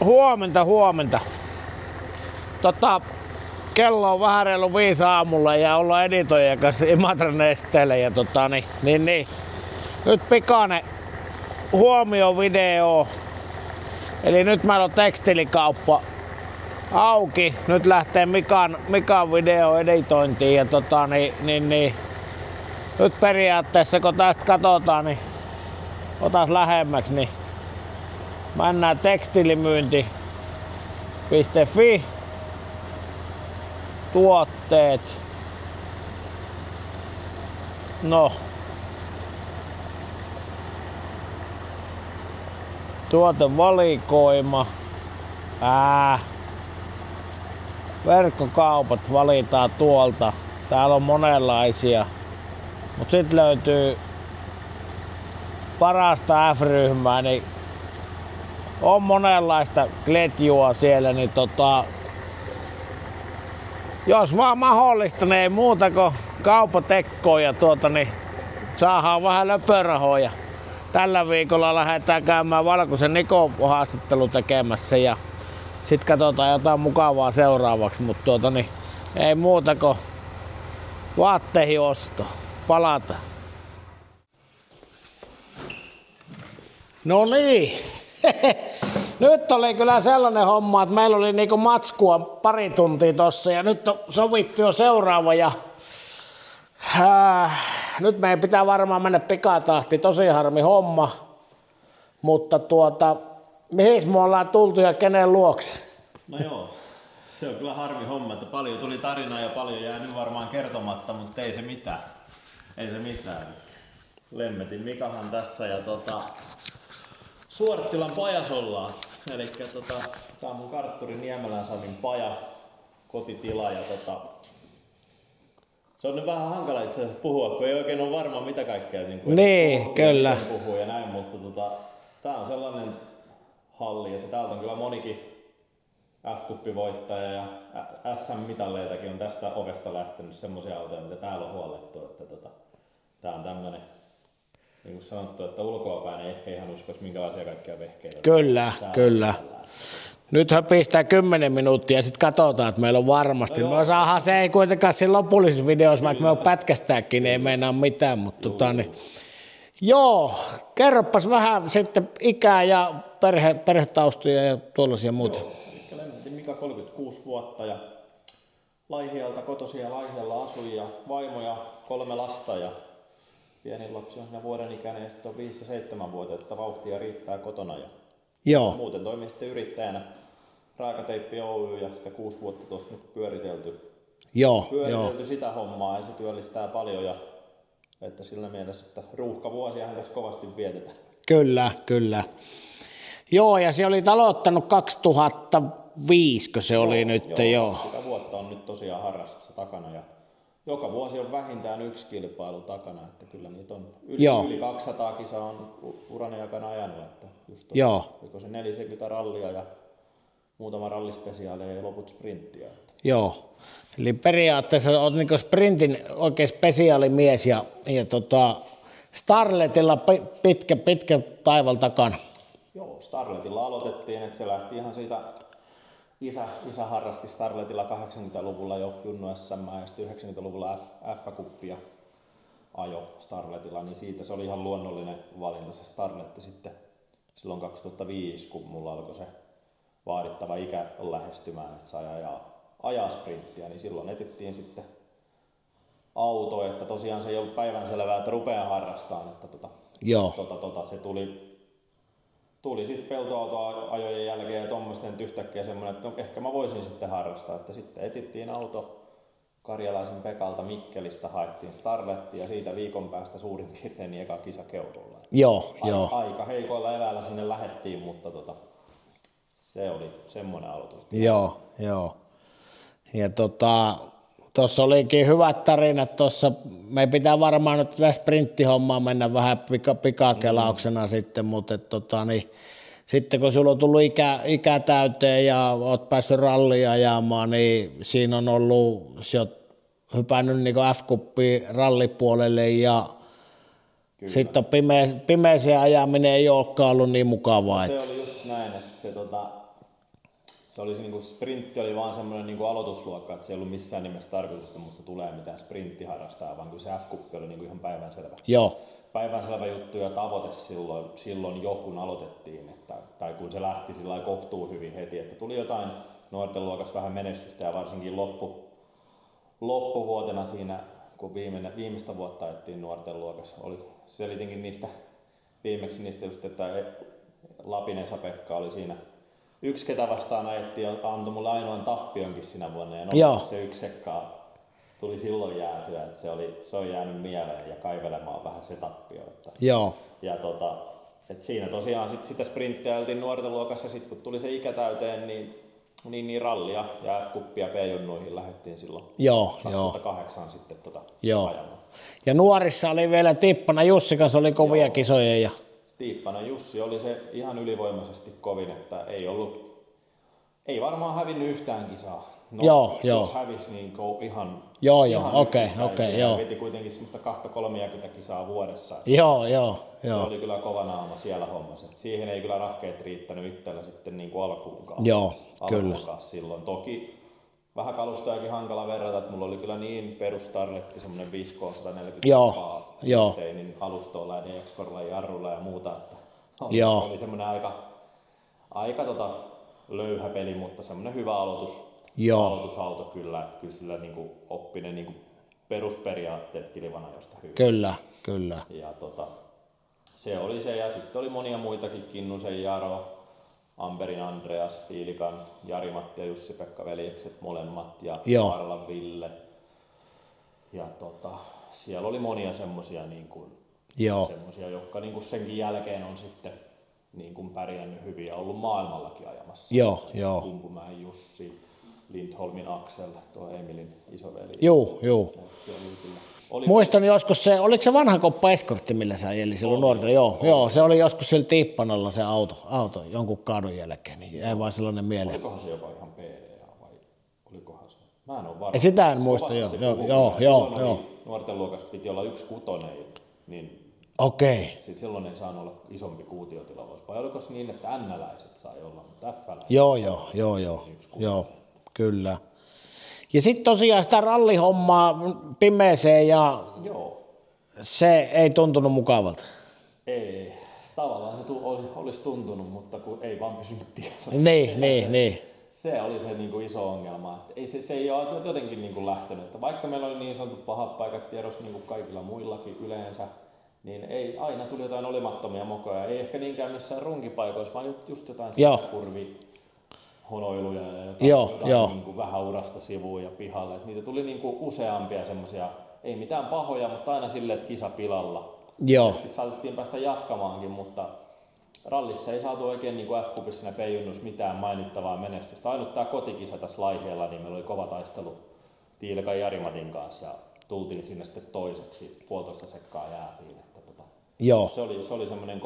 Huomenta. Kello on vähän reilu 5 aamulla ja ollaan editoijien kanssa Imatran nesteellä ja nyt pikainen huomiovideo. Eli nyt meillä on tekstiilikauppa auki. Nyt lähtee Mikan video editointiin ja nyt periaatteessa kun tästä katsotaan, niin otas lähemmäksi, niin mennään tekstiilimyynti.fi tuotteet. No. Tuotevalikoima. Verkkokaupat valitaan tuolta. Täällä on monenlaisia. Mut sit löytyy parasta F-ryhmää, niin on monenlaista ketjua siellä, niin jos vaan mahdollista, niin ei muuta kuin kaupatekkoa ja niin saadaan vähän löpörahoja. Tällä viikolla lähdetään käymään Valkoisen Nikon haastattelu tekemässä ja sit katsotaan jotain mukavaa seuraavaksi, mutta niin ei muuta kuin vaatteihin osto. Palata. No niin. Nyt oli kyllä sellainen homma, että meillä oli niinku matskua pari tuntia tossa ja nyt on sovittu jo seuraava ja nyt meidän pitää varmaan mennä pikatahti, tosi harmi homma, mutta mihin me ollaan tultu ja kenen luokse? No joo, se on kyllä harmi homma, että paljon tuli tarinaa ja paljon jää nyt varmaan kertomatta, mutta ei se mitään. Lemmetin Mikahan tässä ja Suorittilan pajas ollaan. Eli tää on mun kartturi Niemelän Samin paja, kotitila ja se on nyt vähän hankala itse asiassa puhua, kun ei oikein ole varma mitä kaikkea niin, kyllä. Puhuu ja näin, mutta tää on sellainen halli, että täältä on kyllä monikin F-kuppivoittaja ja SM-mitalleitakin on tästä ovesta lähtenyt semmosia autoja, mitä täällä on huolettu, että tää on tämmönen, niin kuin sanottu, että ulkoapäin ei ehkä ihan uskoisi minkälaisia kaikkia vehkeitä. Kyllä. Nyt höpistää 10 minuuttia ja sitten katsotaan, että meillä on varmasti. No me saadaan, se ei kuitenkaan siinä lopullisessa videossa, vaikka me on pätkästääkin, niin ei meinaa mitään. Mutta joo, kerropas vähän sitten ikää ja perhetaustoja ja tuollaisia muuta. Lemmetin Mika 36 vuotta ja Laihialta kotoisia Laihialla asui ja vaimo ja 3 lasta ja pienin lapsi on siinä vuoden ikäinen ja sitten on 5-7-vuotiaita, vauhtia riittää kotona. Joo. Muuten toimin sitten yrittäjänä Raakateippi Oy ja sitä 6 vuotta tuossa nyt pyöritelty sitä hommaa ja se työllistää paljon ja että sillä mielessä, että ruuhkavuosiahan tässä kovasti vietetään. Kyllä. Joo, ja se oli aloittanut 2005, kun se oli nyt. Joo. Sitä vuotta on nyt tosiaan harrastusta takana ja joka vuosi on vähintään 1 kilpailu takana, että kyllä niitä on yli 200 kisaa on urani aikana ajanut, että just oliko se 40 rallia ja muutama rallispesiaalia ja loput sprinttiä. Joo, eli periaatteessa olet niin sprintin oikein spesiaalimies ja Starletilla pitkä taival takana. Joo, Starletilla aloitettiin, että se lähti ihan siitä, isä harrasti Starletilla 80-luvulla jo Junnu SM ja sitten 90-luvulla F-kuppia ajo Starletilla, niin siitä se oli ihan luonnollinen valinta se Starletti sitten silloin 2005, kun mulla alkoi se vaadittava ikä lähestymään, että sai ajaa sprinttiä, niin silloin etittiin sitten auto, että tosiaan se ei ollut päivänselvää, että rupeaa harrastamaan, että se tuli sitten peltoautoajojen jälkeen ja tuommoisten yhtäkkiä semmoinen, että ehkä mä voisin sitten harrastaa, että sitten etittiin auto Karjalaisen Pekalta Mikkelistä, haettiin Starletti ja siitä viikon päästä suurin piirtein niin eka kisa Keuruulla. Joo. Aika heikoilla eväillä sinne lähettiin, mutta se oli semmoinen aloitus. Joo. Ja tuossa olikin hyvät tarinat tuossa. Me pitää varmaan nyt tätä sprinttihommaa mennä vähän pikakelauksena sitten, mutta sitten kun sulla on tullut ikä täyteen ja oot päässyt rallia ajamaan, niin siinä on ollut, sä oot hypännyt niin F-kuppiin rallipuolelle ja sitten pimeeseen ajaminen ei olekaan ollut niin mukavaa. Se oli just näin, että se Se oli niinku, sprintti oli vaan semmoinen niinku aloitusluokka, että se ei ollut missään nimessä tarkoitus, että musta tulee mitään sprinttiharrastaa, vaan kyllä se F-kuppi oli niinku ihan päivänselvä. Joo. Päivänselvä juttu ja tavoite silloin jo kun aloitettiin, tai kun se lähti sillä kohtuu hyvin heti, että tuli jotain nuorten luokassa vähän menestystä ja varsinkin loppuvuotena siinä, kun viimeistä vuotta ajettiin nuorten luokassa, selitinkin viimeksi niistä just, että Lapin Esa-Pekka oli siinä yksi, ketä vastaan ajettiin ja antoi mulle ainoan tappionkin sinä vuonna ja sitten yksi sekkaa tuli silloin jäätyä, että se on jäänyt mieleen ja kaivelemaan vähän se tappio. Joo. Ja että siinä tosiaan sitä sprinttiä oltiin nuorten luokassa ja sitten kun tuli se ikä täyteen, niin rallia ja F-kuppia B-junnuihin lähdettiin silloin 2008 sitten ajamaan. Ja nuorissa oli vielä Tippana Jussi kanssa oli kovia kisoja. Ja Tippana Jussi oli se ihan ylivoimaisesti kovin, että ei varmaan hävinnyt yhtään kisaa. No, jos hävisi, niin ihan okei. Veti kuitenkin semmoista 2-30 kisaa vuodessa. Joo. Se oli kyllä kova naama siellä hommassa. Siihen ei kyllä rahkeet riittänyt itsellä sitten niin kuin alkuunkaan. Joo, kyllä. Silloin. Toki vähän kalustojakin hankala verrata, että mulla oli kyllä niin perustarletti, semmoinen 5K140 Steinin alustoilla ja DX-korilla ja jarrulla ja muuta. Että oli semmoinen aika löyhä peli, mutta semmoinen hyvä aloitusauto kyllä, että kyllä sillä niinku oppi ne niinku perusperiaatteet kilivanajosta hyvin. Kyllä. Ja se oli se, ja sitten oli monia muitakin, Kinnusen Jaro, Amberin Andreas, Tiilikan, Jari-Matti ja Jussi-Pekka veljekset molemmat, ja Arlan Ville. Ja siellä oli monia semmosia, jotka niinku senkin jälkeen on sitten niin pärjännyt hyvin ja ollut maailmallakin ajamassa. Joo. Kumpumäen Jussi, Lindholmin Aksel, tuo Emilin isoveli. Joo. Muistan joskus oliko se vanha koppa eskortti, millä sä ajeli silloin nuorten? Joo, se oli joskus sillä Tiippanalla se auto jonkun kaadun jälkeen, niin jäi vaan sellainen mieleen. Olikohan se jopa ihan PDA vai olikohan se? Mä en ole varma. Sitä en muista, joo. Nuorten luokasta piti olla 1.6, niin okei. Silloin ei saanut olla isompi kuutiotilavuus. Vai oliko se niin, että N-läiset sai olla, mutta F-läiset? Joo, kyllä. Ja sitten tosiaan sitä rallihommaa pimeeseen ja se ei tuntunut mukavalta. Ei, tavallaan se olisi tuntunut, mutta kun ei vaan pysynyt tiellä. Niin. Se oli se niinku iso ongelma. Se ei ole jotenkin niinku lähtenyt. Että vaikka meillä oli niin sanottu pahat paikat tiedossa niin kuin kaikilla muillakin yleensä, niin ei aina tuli jotain olimattomia mokoja. Ei ehkä niinkään missään runkipaikoissa, vaan just jotain sisäkurvihonoiluja ja jotain niin kuin vähän urasta sivuun ja pihalle. Et niitä tuli niin kuin useampia semmoisia, ei mitään pahoja, mutta aina silleen, että kisa pilalla. Tietysti saatettiin päästä jatkamaankin, mutta rallissa ei saatu oikein niin kuin F-kupissa ja P-junnussa mitään mainittavaa menestystä. Ainut tämä kotikisa tässä Laihialla, niin meillä oli kova taistelu Tiilikan Jari-Matin kanssa ja tultiin sinne sitten toiseksi, 1,5 sekkaa jäätiin. Se oli semmoinen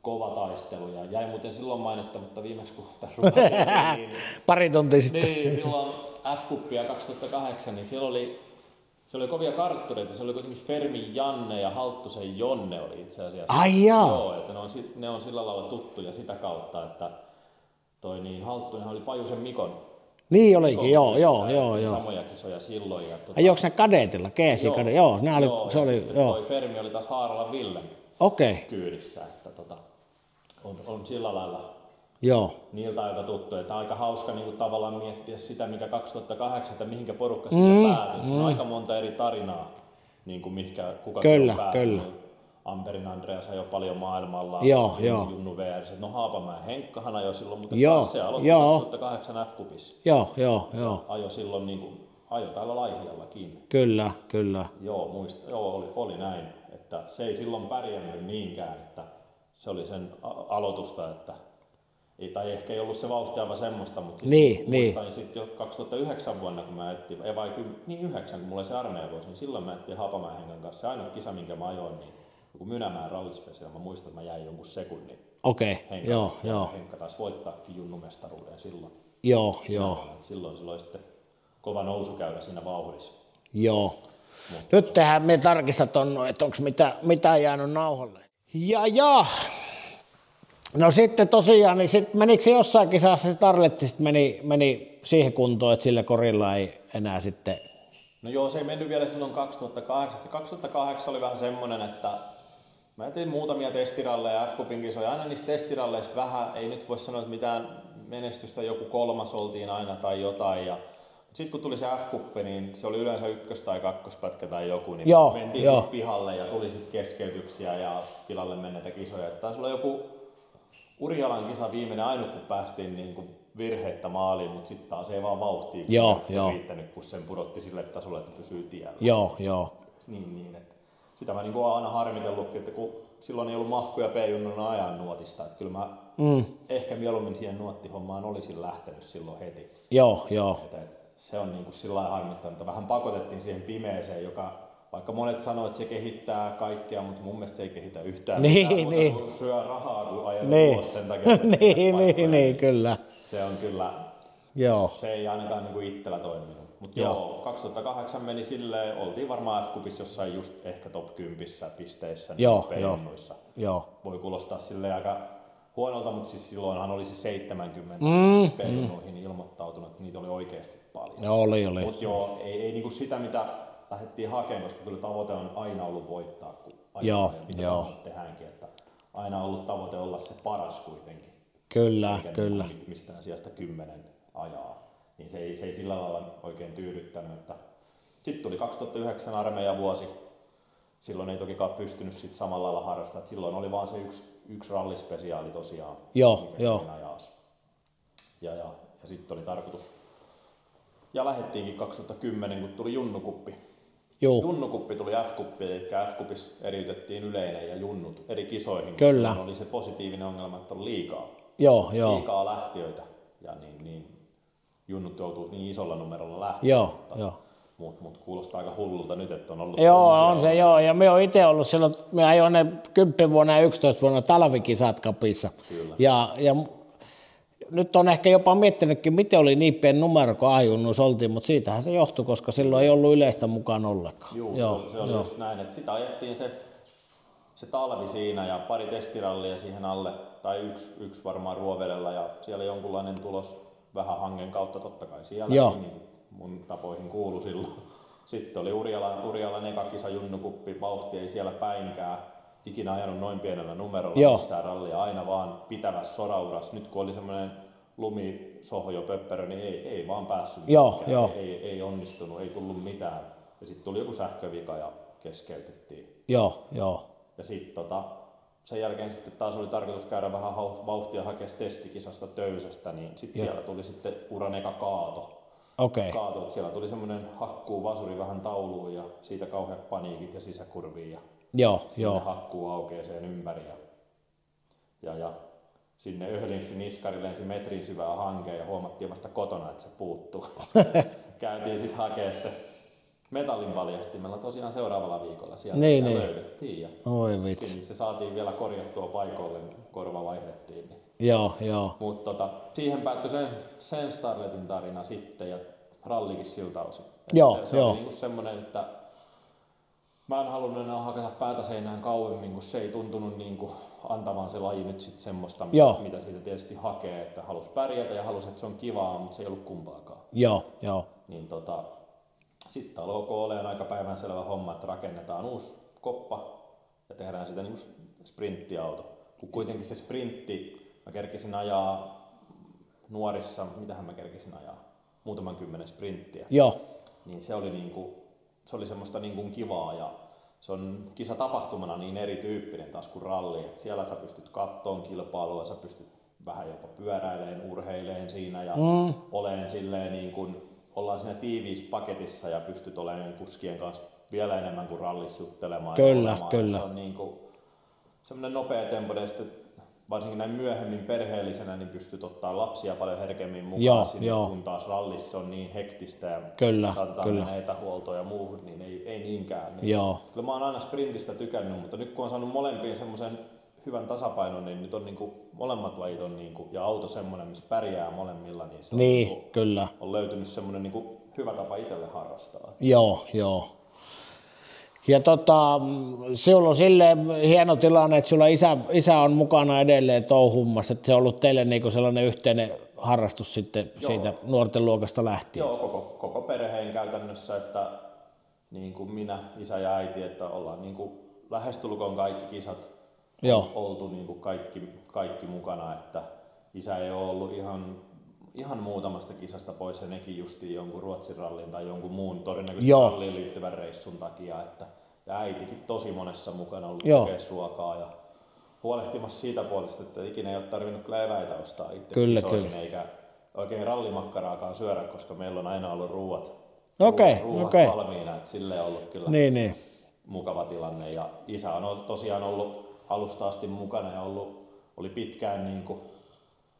kova taistelu ja jäi muuten silloin mainittamatta viimeksi kun niin, pari tuntia sitten. Niin, silloin F-kuppia 2008, niin siellä oli kovia karttureita, se oli kuitenkin Fermi Janne ja Halttusen Jonne oli itse asiassa. Ai jaa. Joo, että ne on sillä lailla tuttuja sitä kautta, että Halttunenhan oli Pajusen Mikon. Niin olikin, joo. Samoja kisoja silloin. Ja ajoiko ne kadeetilla, GS-kadeet? Joo, ne oli, se oli, toi Fermi oli taas Haaralan Villen kyydissä, että on sillä lailla niiltä aika tuttu, että aika hauska niin kuin tavallaan miettiä sitä, mikä 2008, että mihinkä porukka sitten päätyi. Se on aika monta eri tarinaa, niin kuin kukakin on päätynyt. Amberin Andreas ajoi paljon maailmalla, Junnu VR, no Haapamäen Henkkahan ajoi silloin, mutta se aloitti 2008 F-kupissa. Joo. Ajoi silloin, niin kuin, ajoi täällä Laihiallakin. Kyllä. Oli näin, että se ei silloin pärjännyt niinkään, että se oli sen aloitusta, että tai ehkä ei ollut se vauhtia vaan semmoista, mutta muistan sitten jo 2009 vuonna, kun mä etsin, kun mulla oli se armeijavuosi, niin silloin mä etsin Haapamäen Henkan kanssa. Se ainoa kisa, minkä mä ajoin, niin joku Mynämäen rallispesial, mä muistan, että mä jäin jonkun sekunnin. Henkka taisi voittaakin junnumestaruuden silloin. Silloin sillä oli sitten kova nousukäyrä siinä vauhdissa. Nyt me tarkistat, että onko mitä jäänyt nauhalle. No sitten tosiaan, niin menikö se jossain kisassa se tarletti meni siihen kuntoon, että sillä korilla ei enää sitten... No joo, se ei mennyt vielä silloin 2008. 2008 oli vähän semmoinen, että mä tein muutamia testiralleja, F-Cupin kisoja, aina niissä testiralleissa vähän, ei nyt voi sanoa, että mitään menestystä, joku 3 oltiin aina tai jotain. Ja sitten kun tuli se F-Cup, niin se oli yleensä 1- tai 2-pätkä tai joku, niin mentiin sitten pihalle ja tuli sitten keskeytyksiä ja tilalle menneitä kisoja. Taisi olla joku Urjalan kisa viimeinen ainut, kun päästiin niin kuin virheittä maaliin, mutta sitten taas ei vaan vauhtia riittänyt, kun sen pudotti sille tasolle, että pysyy tiellä. Joo. Niin, että sitä mä niin kuin aina harmitellutkin, että kun silloin ei ollut mahkuja P-junnuna ajan nuotista, että kyllä mä ehkä mieluummin siihen nuottihommaan olisin lähtenyt silloin heti. Joo. Että se on niin kuin sillä lailla harmittanut, että vähän pakotettiin siihen pimeeseen, joka vaikka monet sanoo, että se kehittää kaikkea, mutta mun mielestä se ei kehitä yhtään mitään, mutta syö rahaa, kun ajetaan ulos sen takia. niin, kyllä. Se on kyllä, se ei ainakaan niin kuin itsellä toiminut. Mutta 2008 meni silleen, oltiin varmaan F-Cupissa jossain just ehkä top 10 pisteissä P-junnuissa. Voi kuulostaa silleen aika huonolta, mutta siis silloinhan oli se 70 P-junnuihin ilmoittautunut, että niitä oli oikeasti paljon. Oli. Mutta ei niinku sitä, mitä lähdettiin hakemaan, koska kyllä tavoite on aina ollut voittaa, kun ajetaan ja mitä tehdäänkin, että aina on ollut tavoite olla se paras kuitenkin. Kyllä. Mistään sijasta 10 ajaa, niin se ei sillä lailla oikein tyydyttänyt. Sitten tuli 2009 armeijan vuosi, silloin ei tokikaan pystynyt sit samalla lailla harrastamaan, silloin oli vaan se yksi rallispesiaali tosiaan, mikä ajas. Ja sitten oli tarkoitus, ja lähdettiinkin 2010, kun tuli Junnukuppi. Junnukuppi tuli F-Cuppi, eli F-Cupissa eriytettiin yleinen ja junnut eri kisoihin. Kyllä. Oli se positiivinen ongelma, että on liikaa. Liikaa lähtiöitä, ja niin junnut joutuu niin isolla numerolla lähtemään. Mutta kuulostaa aika hullulta nyt, että on ollut... on se, ja me oon itse ollut silloin, me ajoin ne 10 vuonna ja 11 vuonna talvikisat Cupissa. Ja nyt on ehkä jopa miettinytkin, miten oli niin pieni numero, kun A-junnuissa oltiin, mutta siitähän se johtui, koska silloin ei ollut yleistä mukaan ollenkaan. Se oli just näin, että sitä ajettiin se talvi siinä ja pari testirallia siihen alle, tai yksi varmaan Ruovedellä, ja siellä jonkunlainen tulos vähän hangen kautta totta kai siellä, niin mun tapoihin kuulu silloin. Sitten oli Urjalan eka kisa Junnukuppi, vauhti ei siellä päinkään, ikinä ajanut noin pienellä numerolla missään rallia, aina vaan pitävässä sorauras. Nyt kun oli semmoinen lumisohjo pöppärö, niin ei vaan päässyt mikään, ei onnistunut, ei tullut mitään. Ja sitten tuli joku sähkövika ja keskeytettiin. Ja sitten sen jälkeen sitten taas oli tarkoitus käydä vähän vauhtia hakea testikisasta Töysästä, niin sitten siellä tuli sitten uran eka kaato. Kaato, siellä tuli semmoinen hakkuu vasuri vähän tauluun ja siitä kauheat paniikit ja sisäkurviin ja sinne hakkuu aukeeseen ympäri ja sinne Öhlinssin niskari lensi metrin syvää hankeen ja huomattiin vasta kotona, että se puuttuu. Käytiin sitten hakea se metallin paljastimella tosiaan seuraavalla viikolla sieltä löydettiin ja se saatiin vielä korjattua paikoille, korva vaihdettiin. Mutta siihen päättyi sen Starletin tarina sitten ja rallikin siltä osin. Se oli niinku semmoinen, että mä en halunnut enää hakata päätä seinään kauemmin, kun se ei tuntunut niinku antavan se laji nyt sitten semmoista, mitä siitä tietysti hakee, että halusi pärjätä ja halusi, että se on kivaa, mutta se ei ollut kumpaakaan. Niin sitten alkoi olemaan aika päivänselvä homma, että rakennetaan uusi koppa ja tehdään sitä niinku sprinttiauto. Kun kuitenkin se sprintti, mä kerkisin ajaa nuorissa, mitähän mä kerkisin ajaa, muutaman 10 sprinttiä. Niin se oli semmoista niinku kivaa ja se on kisatapahtumana niin erityyppinen taas kuin ralli, että siellä sä pystyt kattoon kilpailua, sä pystyt vähän jopa pyöräileen, urheileen siinä ja oleen silleen niin kuin ollaan siinä tiiviissä paketissa ja pystyt olemaan kuskien kanssa vielä enemmän kuin rallissa juttelemaan. Kyllä. Se on niinku semmoinen nopea tempo, ja varsinkin näin myöhemmin perheellisenä niin pystyt ottaa lapsia paljon herkemmin mukaan sinne, kun taas rallissa on niin hektistä ja saatetaan mennä etähuoltoon ja muuhun, niin ei niinkään. Kyllä mä oon aina sprintistä tykännyt, mutta nyt kun on saanut molempiin semmoisen hyvän tasapainon, niin nyt on niinku, molemmat lajit on niinku, ja auto semmoinen, missä pärjää molemmilla, niin se on löytynyt semmoinen niinku hyvä tapa itselle harrastaa. Ja sinulla on silleen hieno tilanne, että sulla isä on mukana edelleen touhummassa, että se on ollut teille niinku sellainen yhteinen harrastus sitten siitä nuorten luokasta lähtien. Joo, koko perheen käytännössä, että niin kuin minä, isä ja äiti, että ollaan niin kuin lähestulkoon kaikki kisat oltu niin kuin kaikki mukana, että isä ei ole ollut ihan muutamasta kisasta pois ja nekin justiin jonkun Ruotsin rallin tai jonkun muun todennäköisesti ralliin liittyvän reissun takia, että ja äitikin tosi monessa mukana ollut tekemässä ruokaa ja huolehtimassa siitä puolesta, että ikinä ei ole tarvinnut kyllä eväitä ostaa itse kisoihin eikä oikein rallimakkaraakaan syödä, koska meillä on aina ollut ruuat valmiina, että sille on ollut kyllä mukava tilanne ja isä on tosiaan ollut alusta asti mukana ja oli pitkään niin kuin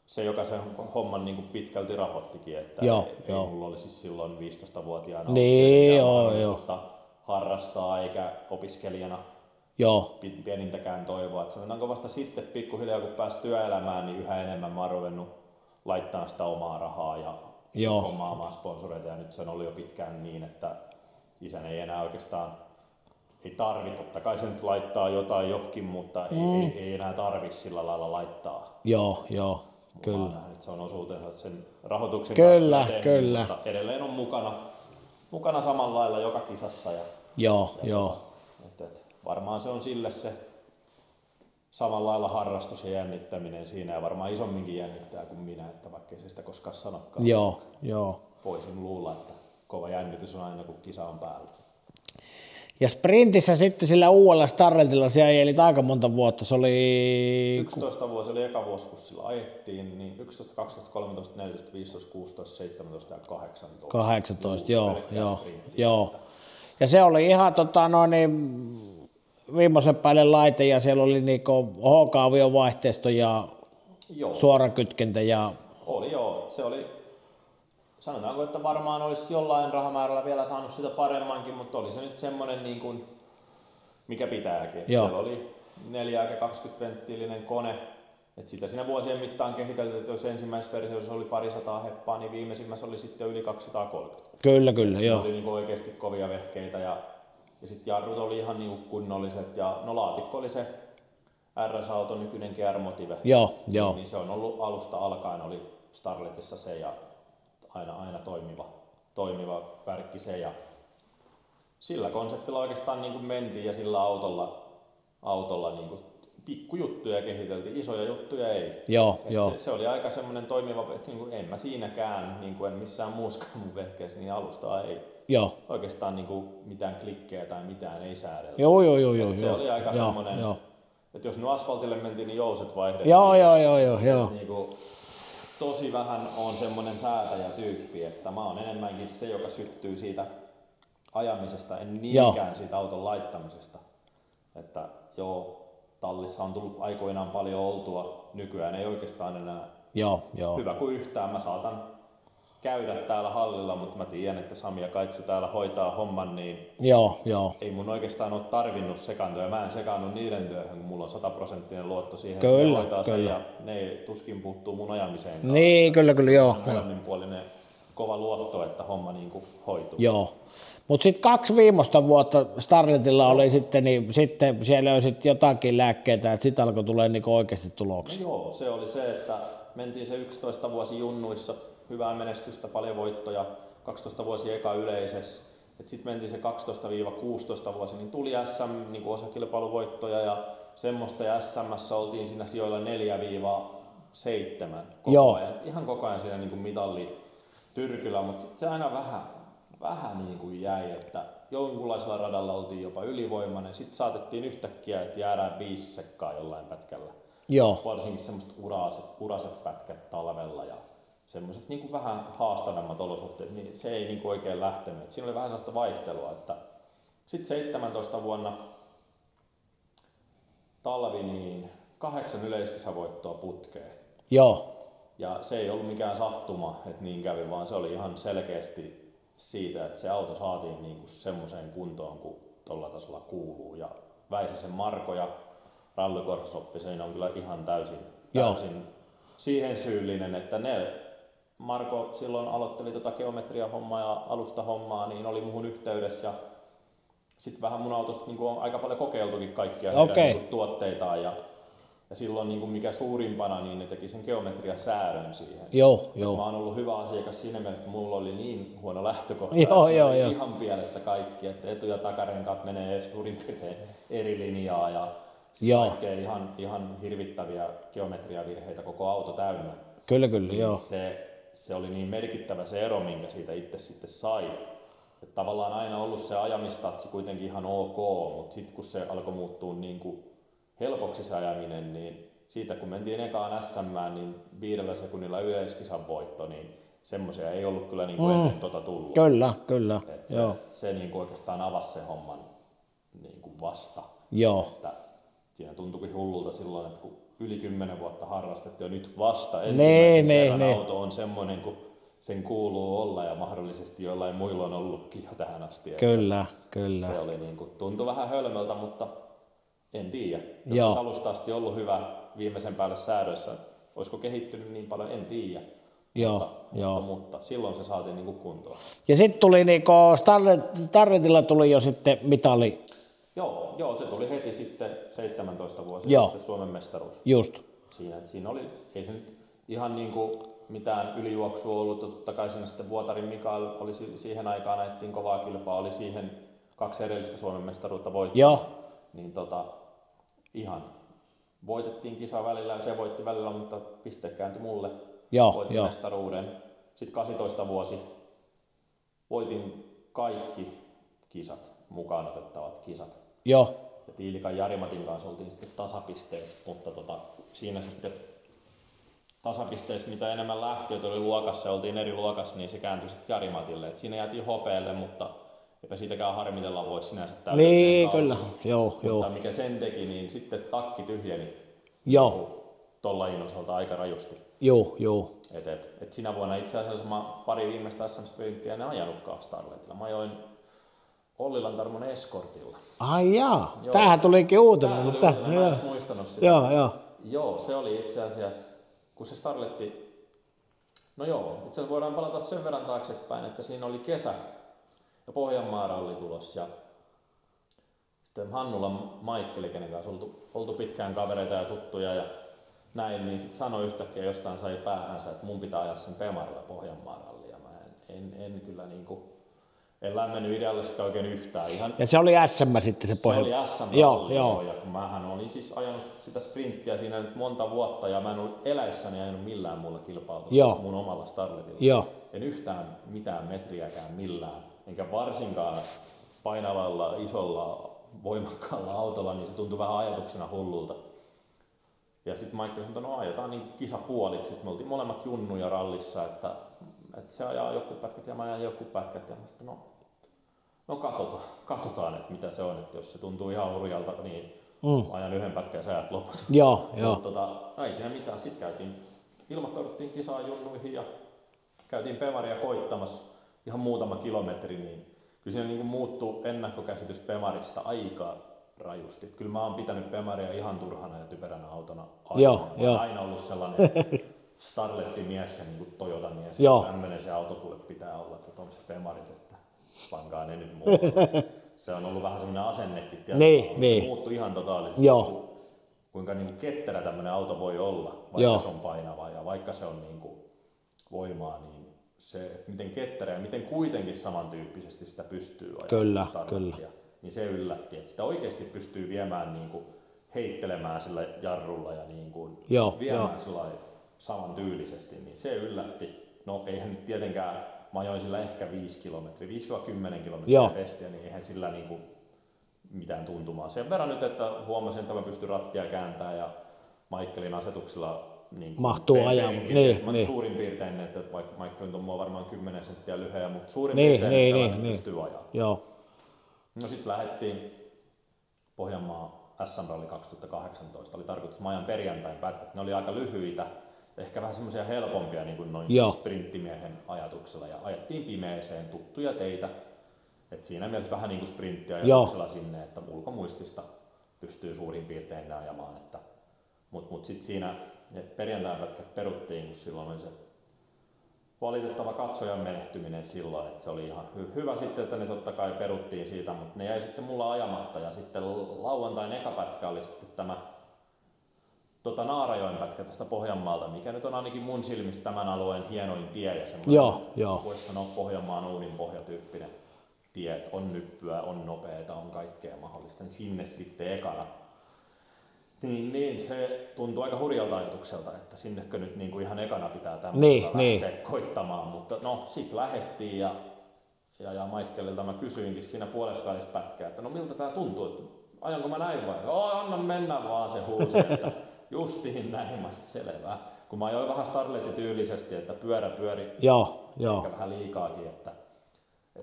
se, joka sen homman niin kuin pitkälti rahoittikin, että ei mulla oli siis silloin 15-vuotiaana mahdollisuutta harrastaa eikä opiskelijana pienintäkään toivoa. Että sanotaanko vasta sitten pikkuhiljaa, kun pääsi työelämään, niin yhä enemmän mä oon ruvennut laittaa sitä omaa rahaa ja omaa sponsoreita ja nyt se on ollut jo pitkään niin, että isän ei enää oikeastaan ei tarvitse, totta kai se nyt laittaa jotain johonkin, mutta ei enää tarvitse sillä lailla laittaa. Joo, kyllä. Mä nähnyt, että se on osuutensa sen rahoituksen kyllä. Mutta edelleen on mukana samalla lailla joka kisassa. Varmaan se on sille se samalla lailla harrastus ja jännittäminen siinä ja varmaan isomminkin jännittää kuin minä, että vaikka ei se sitä koskaan sanokaan. Joo. Voisin luulla, että kova jännitys on aina kun kisa on päällä. Ja sprintissä sitten sillä uudella Starreltilla siellä elit aika monta vuotta, se oli... 11 vuosi oli eka vuosi, kun sillä ajettiin, niin 11, 12, 13, 14, 15, 16, 17 ja 18. 18, joo. Ja se oli ihan viimeisen päälle laite ja siellä oli niinku H-kaavion vaihteisto ja suorakytkentä ja... Oli se oli... Sanotaanko, että varmaan olisi jollain rahamäärällä vielä saanut sitä paremmankin, mutta oli se nyt semmoinen niin kuin, mikä pitääkin. Siellä oli 420-venttiilinen kone, että sitä siinä vuosien mittaan kehiteltiin, että jos ensimmäisessä versiossa oli 200 heppaa, niin viimeisimmässä oli sitten yli 230. Kyllä, joo. Oli niin kuin oikeasti kovia vehkeitä ja sitten jarrut oli ihan niin kuin kunnolliset ja laatikko oli se RS-auto, nykyinen GR-motive. Joo. Niin se on ollut alusta alkaen, oli Starletissa se ja aina toimiva värkki se ja sillä konseptilla oikeastaan niin kuin mentiin ja sillä autolla niin kuin pikkujuttuja kehiteltiin, isoja juttuja ei. Se oli aika semmoinen toimiva, että niin kuin en mä siinäkään, niin kuin en missään muuskaan mun vehkeessä, niin alusta ei oikeastaan niin kuin mitään klikkejä tai mitään ei säädelty. Joo. Se oli aika semmoinen, että jos nyt asfaltille mentiin, niin jouset vaihdettiin. Joo. Niin kuin, tosi vähän on semmoinen säätäjätyyppi, että mä oon enemmänkin se, joka syttyy ajamisesta, en niinkään siitä auton laittamisesta. Että tallissa on tullut aikoinaan paljon oltua, nykyään ei oikeastaan enää hyvä kuin yhtään. Mä saatan käydä täällä hallilla, mutta mä tiedän, että Sami ja Kaitsu täällä hoitaa homman, niin ei mun oikeastaan ole tarvinnut sekaantua. Ja mä en sekaannut niiden työhön, kun mulla on 100% luotto siihen, että ne hoitaa sen ja ne tuskin puuttuu mun ajamiseen. Niin, kyllä, joo. Molemminpuolinen kova luotto, että homma niin kuin hoituu. Joo. Mutta sitten 2 viimeistä vuotta Starletilla oli sitten, niin sitten siellä oli sitten jotakin lääkkeitä, että sitten alkoi tulee niinku oikeasti tuloksia. No se oli se, että mentiin se 11 vuosi junnuissa, hyvää menestystä, paljon voittoja, 12 vuosi eka yleisessä. Sitten mentiin se 12-16 vuosi, niin tuli SM niin osakilpailuvoittoja ja semmoista, ja SM:ssä oltiin siinä sijoilla 4-7 koko ajan. Ihan koko ajan siinä niin mitallityrkyllä, mutta se aina vähän niin kuin jäi, että jonkunlaisella radalla oltiin jopa ylivoimainen. Sitten saatettiin yhtäkkiä, että jäädään 5 sekkaa jollain pätkällä. Varsinkin semmoiset uraset pätkät talvella ja semmoiset niin kuin vähän haastavammat olosuhteet, niin se ei niin kuin oikein lähtenyt. Siinä oli vähän sellaista vaihtelua, että sitten 17 vuonna talvi, niin 8 yleiskisavoittoa putkeen. Ja se ei ollut mikään sattuma, että niin kävi, vaan se oli ihan selkeästi siitä, että se auto saatiin niin kuin semmoiseen kuntoon, kuin tuolla tasolla kuuluu. Ja Väisäsen Marko ja Ralli Korsoppi, se on kyllä ihan täysin siihen syyllinen, että Marko silloin aloitteli geometria-hommaa ja alustahommaa, niin oli muhun yhteydessä ja sitten vähän mun autossa niin on aika paljon kokeiltukin kaikkia heidän niin tuotteitaan ja silloin niin mikä suurimpana, niin ne teki sen geometriasäädön siihen. Joo. Mä oon ollut hyvä asiakas siinä mielessä, että mulla oli niin huono lähtökohta, joo. ihan pielessä kaikki, että etu- ja takarenkaat menee suurin piirtein eri linjaa ja siis kaikkea ihan hirvittäviä geometriavirheitä koko auto täynnä. Kyllä, niin joo. Se oli niin merkittävä se ero, minkä siitä itse sitten sai. Että tavallaan aina ollut se ajamistatsi kuitenkin ihan ok, mutta sitten kun se alkoi muuttua niin kuin helpoksi se ajaminen, niin siitä kun mentiin ekaan SM:ään, niin 5 sekunnilla yleiskisan voitto, niin semmoisia ei ollut kyllä niin kuin ennen tullut. Kyllä. Se niin kuin oikeastaan avasi sen homman niin kuin vasta. Joo. Että siinä tuntuikin hullulta silloin, että kun yli 10 vuotta harrastettu ja nyt vasta ensimmäisen kerran auto on semmoinen kuin sen kuuluu olla ja mahdollisesti jollain muilla on ollutkin jo tähän asti. Kyllä. Se oli niin kuin, tuntui vähän hölmöltä, mutta en tiedä. Jos olisi alusta asti ollut hyvä viimeisen päälle säädöissä, olisiko kehittynyt niin paljon, en tiedä. Mutta silloin se saatiin niin kuin kuntoon. Ja sitten tuli niinku Starletilla tuli jo sitten mitali. Joo, se tuli heti sitten 17 vuosia sitten Suomen mestaruus. Just. Siinä oli, ei se nyt ihan niin kuin mitään ylijuoksua ollut, totta kai siinä sitten Vuotarin Mikael oli siihen aikaan, ajettiin kovaa kilpaa, oli siihen 2 edellistä Suomen mestaruutta voittanut. Niin ihan voitettiin kisa välillä ja se voitti välillä, mutta piste kääntyi mulle. Voitin mestaruuden. Sitten 18 vuosi voitin kaikki kisat, mukaan otettavat kisat. Ja Tiilikan Jari-Matin kanssa oltiin sitten tasapisteessä, mutta siinä sitten tasapisteessä mitä enemmän lähtiöitä oli luokassa ja oltiin eri luokassa, niin se kääntyi sitten Jari-Matille. Et siinä jäätiin hopealle, mutta eipä siitäkään harmitella voi sinänsä täydellinen niin, kausi. Kyllä, joo. Mutta mikä sen teki, niin sitten takki tyhjeni tuon lajin osalta aika rajusti. Joo. Et sinä vuonna itse asiassa mä pari viimeistä SM-sprinttiä en ajanutkaan Starletilla. Mä ajoin Ollilan Tarmon Escortilla. Ai jaa, tämähän tulikin uutena. Mä en edes muistanut sitä. Joo, se oli itse asiassa, kun se Starletti, itse asiassa voidaan palata sen verran taaksepäin, että siinä oli kesä ja Pohjanmaan ralli tulos ja sitten Hannulan Maikkeli, kenen kanssa oltu pitkään kavereita ja tuttuja ja näin, niin sitten sanoi yhtäkkiä jostain sai päähänsä, että mun pitää ajaa sen Pemarilla Pohjanmaan rallia. Mä en kyllä niinku, en lämmennyt idealle sitä oikein yhtään. Ja se oli SM sitten se Pohjanmaan. Se oli SM ralli, ja mähän olin siis ajanut sitä sprinttiä siinä nyt monta vuotta ja mä en ollut eläissäni ajanut millään muulla kilpailulla mun omalla Starletilla. En yhtään mitään metriäkään millään, enkä varsinkaan painavalla, isolla, voimakkaalla autolla, niin se tuntui vähän ajatuksena hullulta. Ja sitten Michael sanoi, että ajetaan niin kisapuoliksi. Me oltiin molemmat junnuja rallissa, että se ajaa joku pätkät ja mä ajan joku pätkät. Ja sitten katsotaan, että mitä se on. Että jos se tuntuu ihan hurjalta, niin ajan yhden pätkän ja sä ajat lopussa. Joo. Ei siinä mitään. Sitten ilmoittauduttiin kisaan junnuihin ja käytiin Pemaria koittamassa ihan muutama kilometri. Niin kyllä siinä niin muuttui ennakkokäsitys Pemarista aika rajusti. Kyllä mä oon pitänyt Pemaria ihan turhana ja typeränä autona aina. Mä oon aina ollut sellainen Starletti-mies ja niin Toyota-mies. Tämmöinen se autokulle pitää olla, että on se Pemarit, että pankaa ne nyt muuta. Se on ollut vähän semmoinen asennekin. Se muuttui ihan totaalisesti. Kuinka niin ketterä tämmöinen auto voi olla, vaikka se on painava ja vaikka se on niin voimaa, niin se, miten ketterä ja miten kuitenkin samantyyppisesti sitä pystyy ajamaan Starlettia. Niin se yllätti, että sitä oikeasti pystyy viemään niin kuin heittelemään sillä jarrulla ja niin kuin viemään saman tyylisesti, niin se yllätti. No eihän nyt tietenkään, mä ajoin sillä ehkä 5-10 kilometriä testiä, niin eihän sillä niin kuin mitään tuntumaa. Sen verran nyt, että huomasin, että mä pystyn rattia kääntämään ja Michaelin asetuksilla niin mahtuu ajamaan. Niin. Suurin piirtein, että vaikka Michaelin on varmaan 10 senttiä lyhyä, mutta suurin piirtein pystyy ajamaan. No sitten lähdettiin Pohjanmaan SM-ralli 2018. Oli tarkoitus, että mä ajan perjantain pätkät. Ne oli aika lyhyitä, ehkä vähän semmoisia helpompia niin kuin noin sprinttimiehen ajatuksella. Ja ajettiin pimeeseen tuttuja teitä. Et siinä mielessä vähän niin kuin sprinttiajatuksella sinne, että ulkomuistista pystyy suurin piirtein ne ajamaan. Mutta sitten siinä ne perjantain pätkät peruttiin, kun silloin oli se valitettava katsojan menehtyminen silloin, että se oli ihan hyvä sitten, että ne totta kai peruttiin siitä, mutta ne jäi sitten mulla ajamatta ja sitten lauantain eka pätkä oli sitten tämä Naarajoen pätkä tästä Pohjanmaalta, mikä nyt on ainakin mun silmissä tämän alueen hienoin tie ja semmoinen, voisi sanoa Pohjanmaan uunin pohjatyyppinen tie, että on nyppyä, on nopeeta, on kaikkea mahdollista, niin sinne sitten ekana. Niin se tuntuu aika hurjalta ajatukselta, että sinnekö nyt niin kuin ihan ekana pitää tämmöisellä lähteä koittamaan, mutta no sit lähettiin ja Michaelilta mä kysyinkin siinä puolessavälissä pätkää, että no miltä tää tuntuu, että ajanko mä näin vai? Anna mennä vaan, se huusi, että justiin näin, mä selvää. Kun mä ajoin vähän starlettityylisesti, että pyörä pyöri ehkä vähän liikaakin, että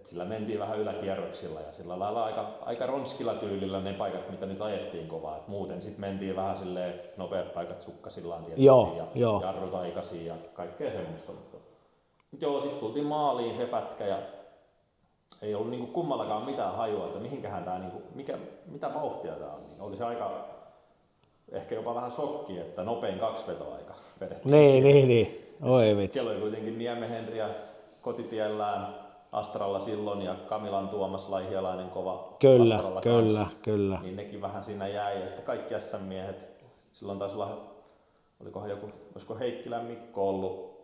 sillä mentiin vähän yläkierroksilla ja sillä lailla aika ronskilla tyylillä ne paikat, mitä nyt ajettiin kovaa. Et muuten sitten mentiin vähän silleen nopeat paikat sukkasillaan tietysti ja jarrut aikaisin ja kaikkea semmoista. Mutta sitten tultiin maaliin se pätkä ja ei ollut niinku kummallakaan mitään hajua, että mihinkähän tää, niinku, mitä vauhtia tää on. Oli se aika, ehkä jopa vähän shokki, että nopein 2 vetoaika vedettiin. Niin. Oi vitsi. Siellä oli kuitenkin Niemen Henriä kotitiellään Astralla silloin ja Kamilan Tuomas Laihialainen kova Astralla kyllä. Niin nekin vähän siinä jäi ja sitten kaikki SM-miehet, silloin taisi olla, olisiko Heikkilän Mikko ollut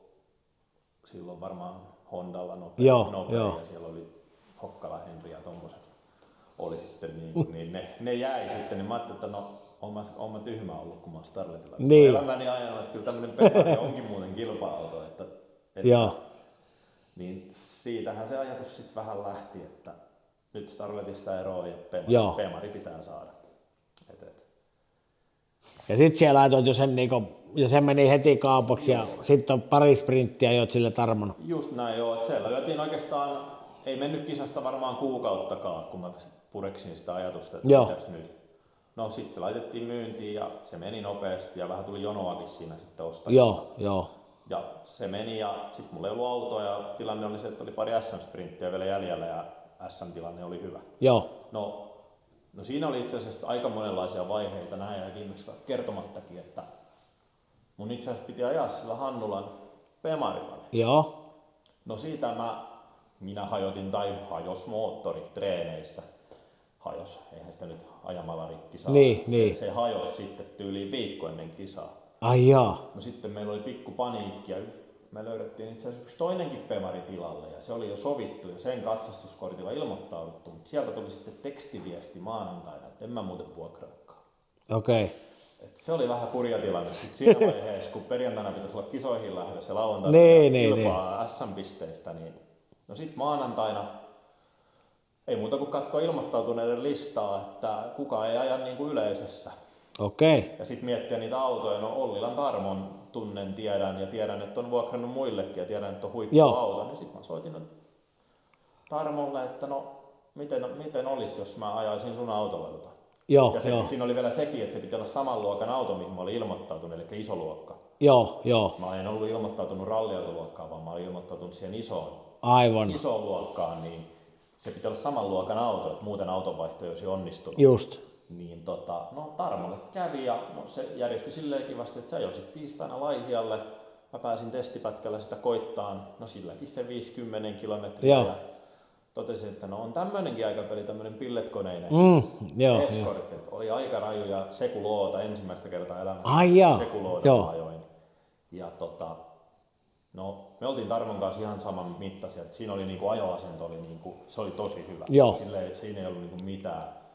silloin varmaan Hondalla nopea ja siellä oli Hokkala Henri ja tommoset oli sitten niin ne jäi sitten, niin mä ajattelin, että no oon mä tyhmä ollut, kun mä oon Starletilla. Elämäni ajanut, että kyllä tämmönen Pemari onkin muuten kilpa-auto, että niin siitähän se ajatus sitten vähän lähti, että nyt Starletista eroon ja Pemari pitää saada. Ja sitten siellä laitoit jo se meni heti kaupaksi ja sitten on pari sprinttiä ajoit sille Tarmon. Just näin joo, että siellä lyötiin oikeastaan, ei mennyt kisasta varmaan kuukauttakaan, kun mä pureksin sitä ajatusta, että mitäs nyt. No sitten se laitettiin myyntiin ja se meni nopeasti ja vähän tuli jonoakin siinä sitten ostamista. Ja se meni ja sitten mulla ei ollut autoa ja tilanne oli se, että oli pari SM-sprinttiä vielä jäljellä ja SM-tilanne oli hyvä. No siinä oli itse asiassa aika monenlaisia vaiheita, näin ja viimeksi kertomattakin, että mun itse asiassa piti ajaa sillä Hannulan Pemarilla. No siitä minä hajotin tai hajos moottori treeneissä. Eihän sitä nyt ajamalla rikki saa. Se hajos sitten tyyliin viikko ennen kisaa. No sitten meillä oli pikku paniikki ja me löydettiin itse asiassa yksi toinenkin Pemari tilalle ja se oli jo sovittu ja sen katsastuskortilla ilmoittauduttu, mutta sieltä tuli sitten tekstiviesti maanantaina, että en mä muuten vuokraakaan. Et se oli vähän kurja tilanne sitten siinä vaiheessa, kun perjantaina pitäisi olla kisoihin lähdössä ja lauantaina kilpaa SM-pisteistä, niin no sitten maanantaina ei muuta kuin katsoa ilmoittautuneiden listaa, että kuka ei aja niin kuin yleisessä. Ja sitten miettiä niitä autoja, no Ollilan Tarmon tiedän ja tiedän, että on vuokrannut muillekin ja tiedän, että on huippuauto, niin sitten mä soitin Tarmolle, että no miten olisi, jos mä ajaisin sun autolla siinä oli vielä sekin, että se piti olla saman luokan auto, mihin mä olin ilmoittautunut, eli iso luokka. Mä en ollut ilmoittautunut ralliautoluokkaan, vaan mä olin ilmoittautunut siihen isoon luokkaan, niin se piti olla saman luokan auto, että muuten autonvaihto ei olisi onnistunut. Niin no Tarmolle kävi ja se järjestyi silleen kivasti, että se ajoi sitten tiistaina Laihialle. Mä pääsin testipätkällä sitä koittaan, no silläkin se 50 kilometriä ja totesin, että no on tämmöinenkin aikapeli, tämmöinen pilletkoneinen Escort, oli aika raju ja Sekuloota ensimmäistä kertaa elämässä Sekuloota ajoin. Ja no me oltiin Tarmon kanssa ihan saman mittaisia, että siinä oli niinku ajoasento, se oli tosi hyvä. Silleen, että siinä ei ollut niinku mitään.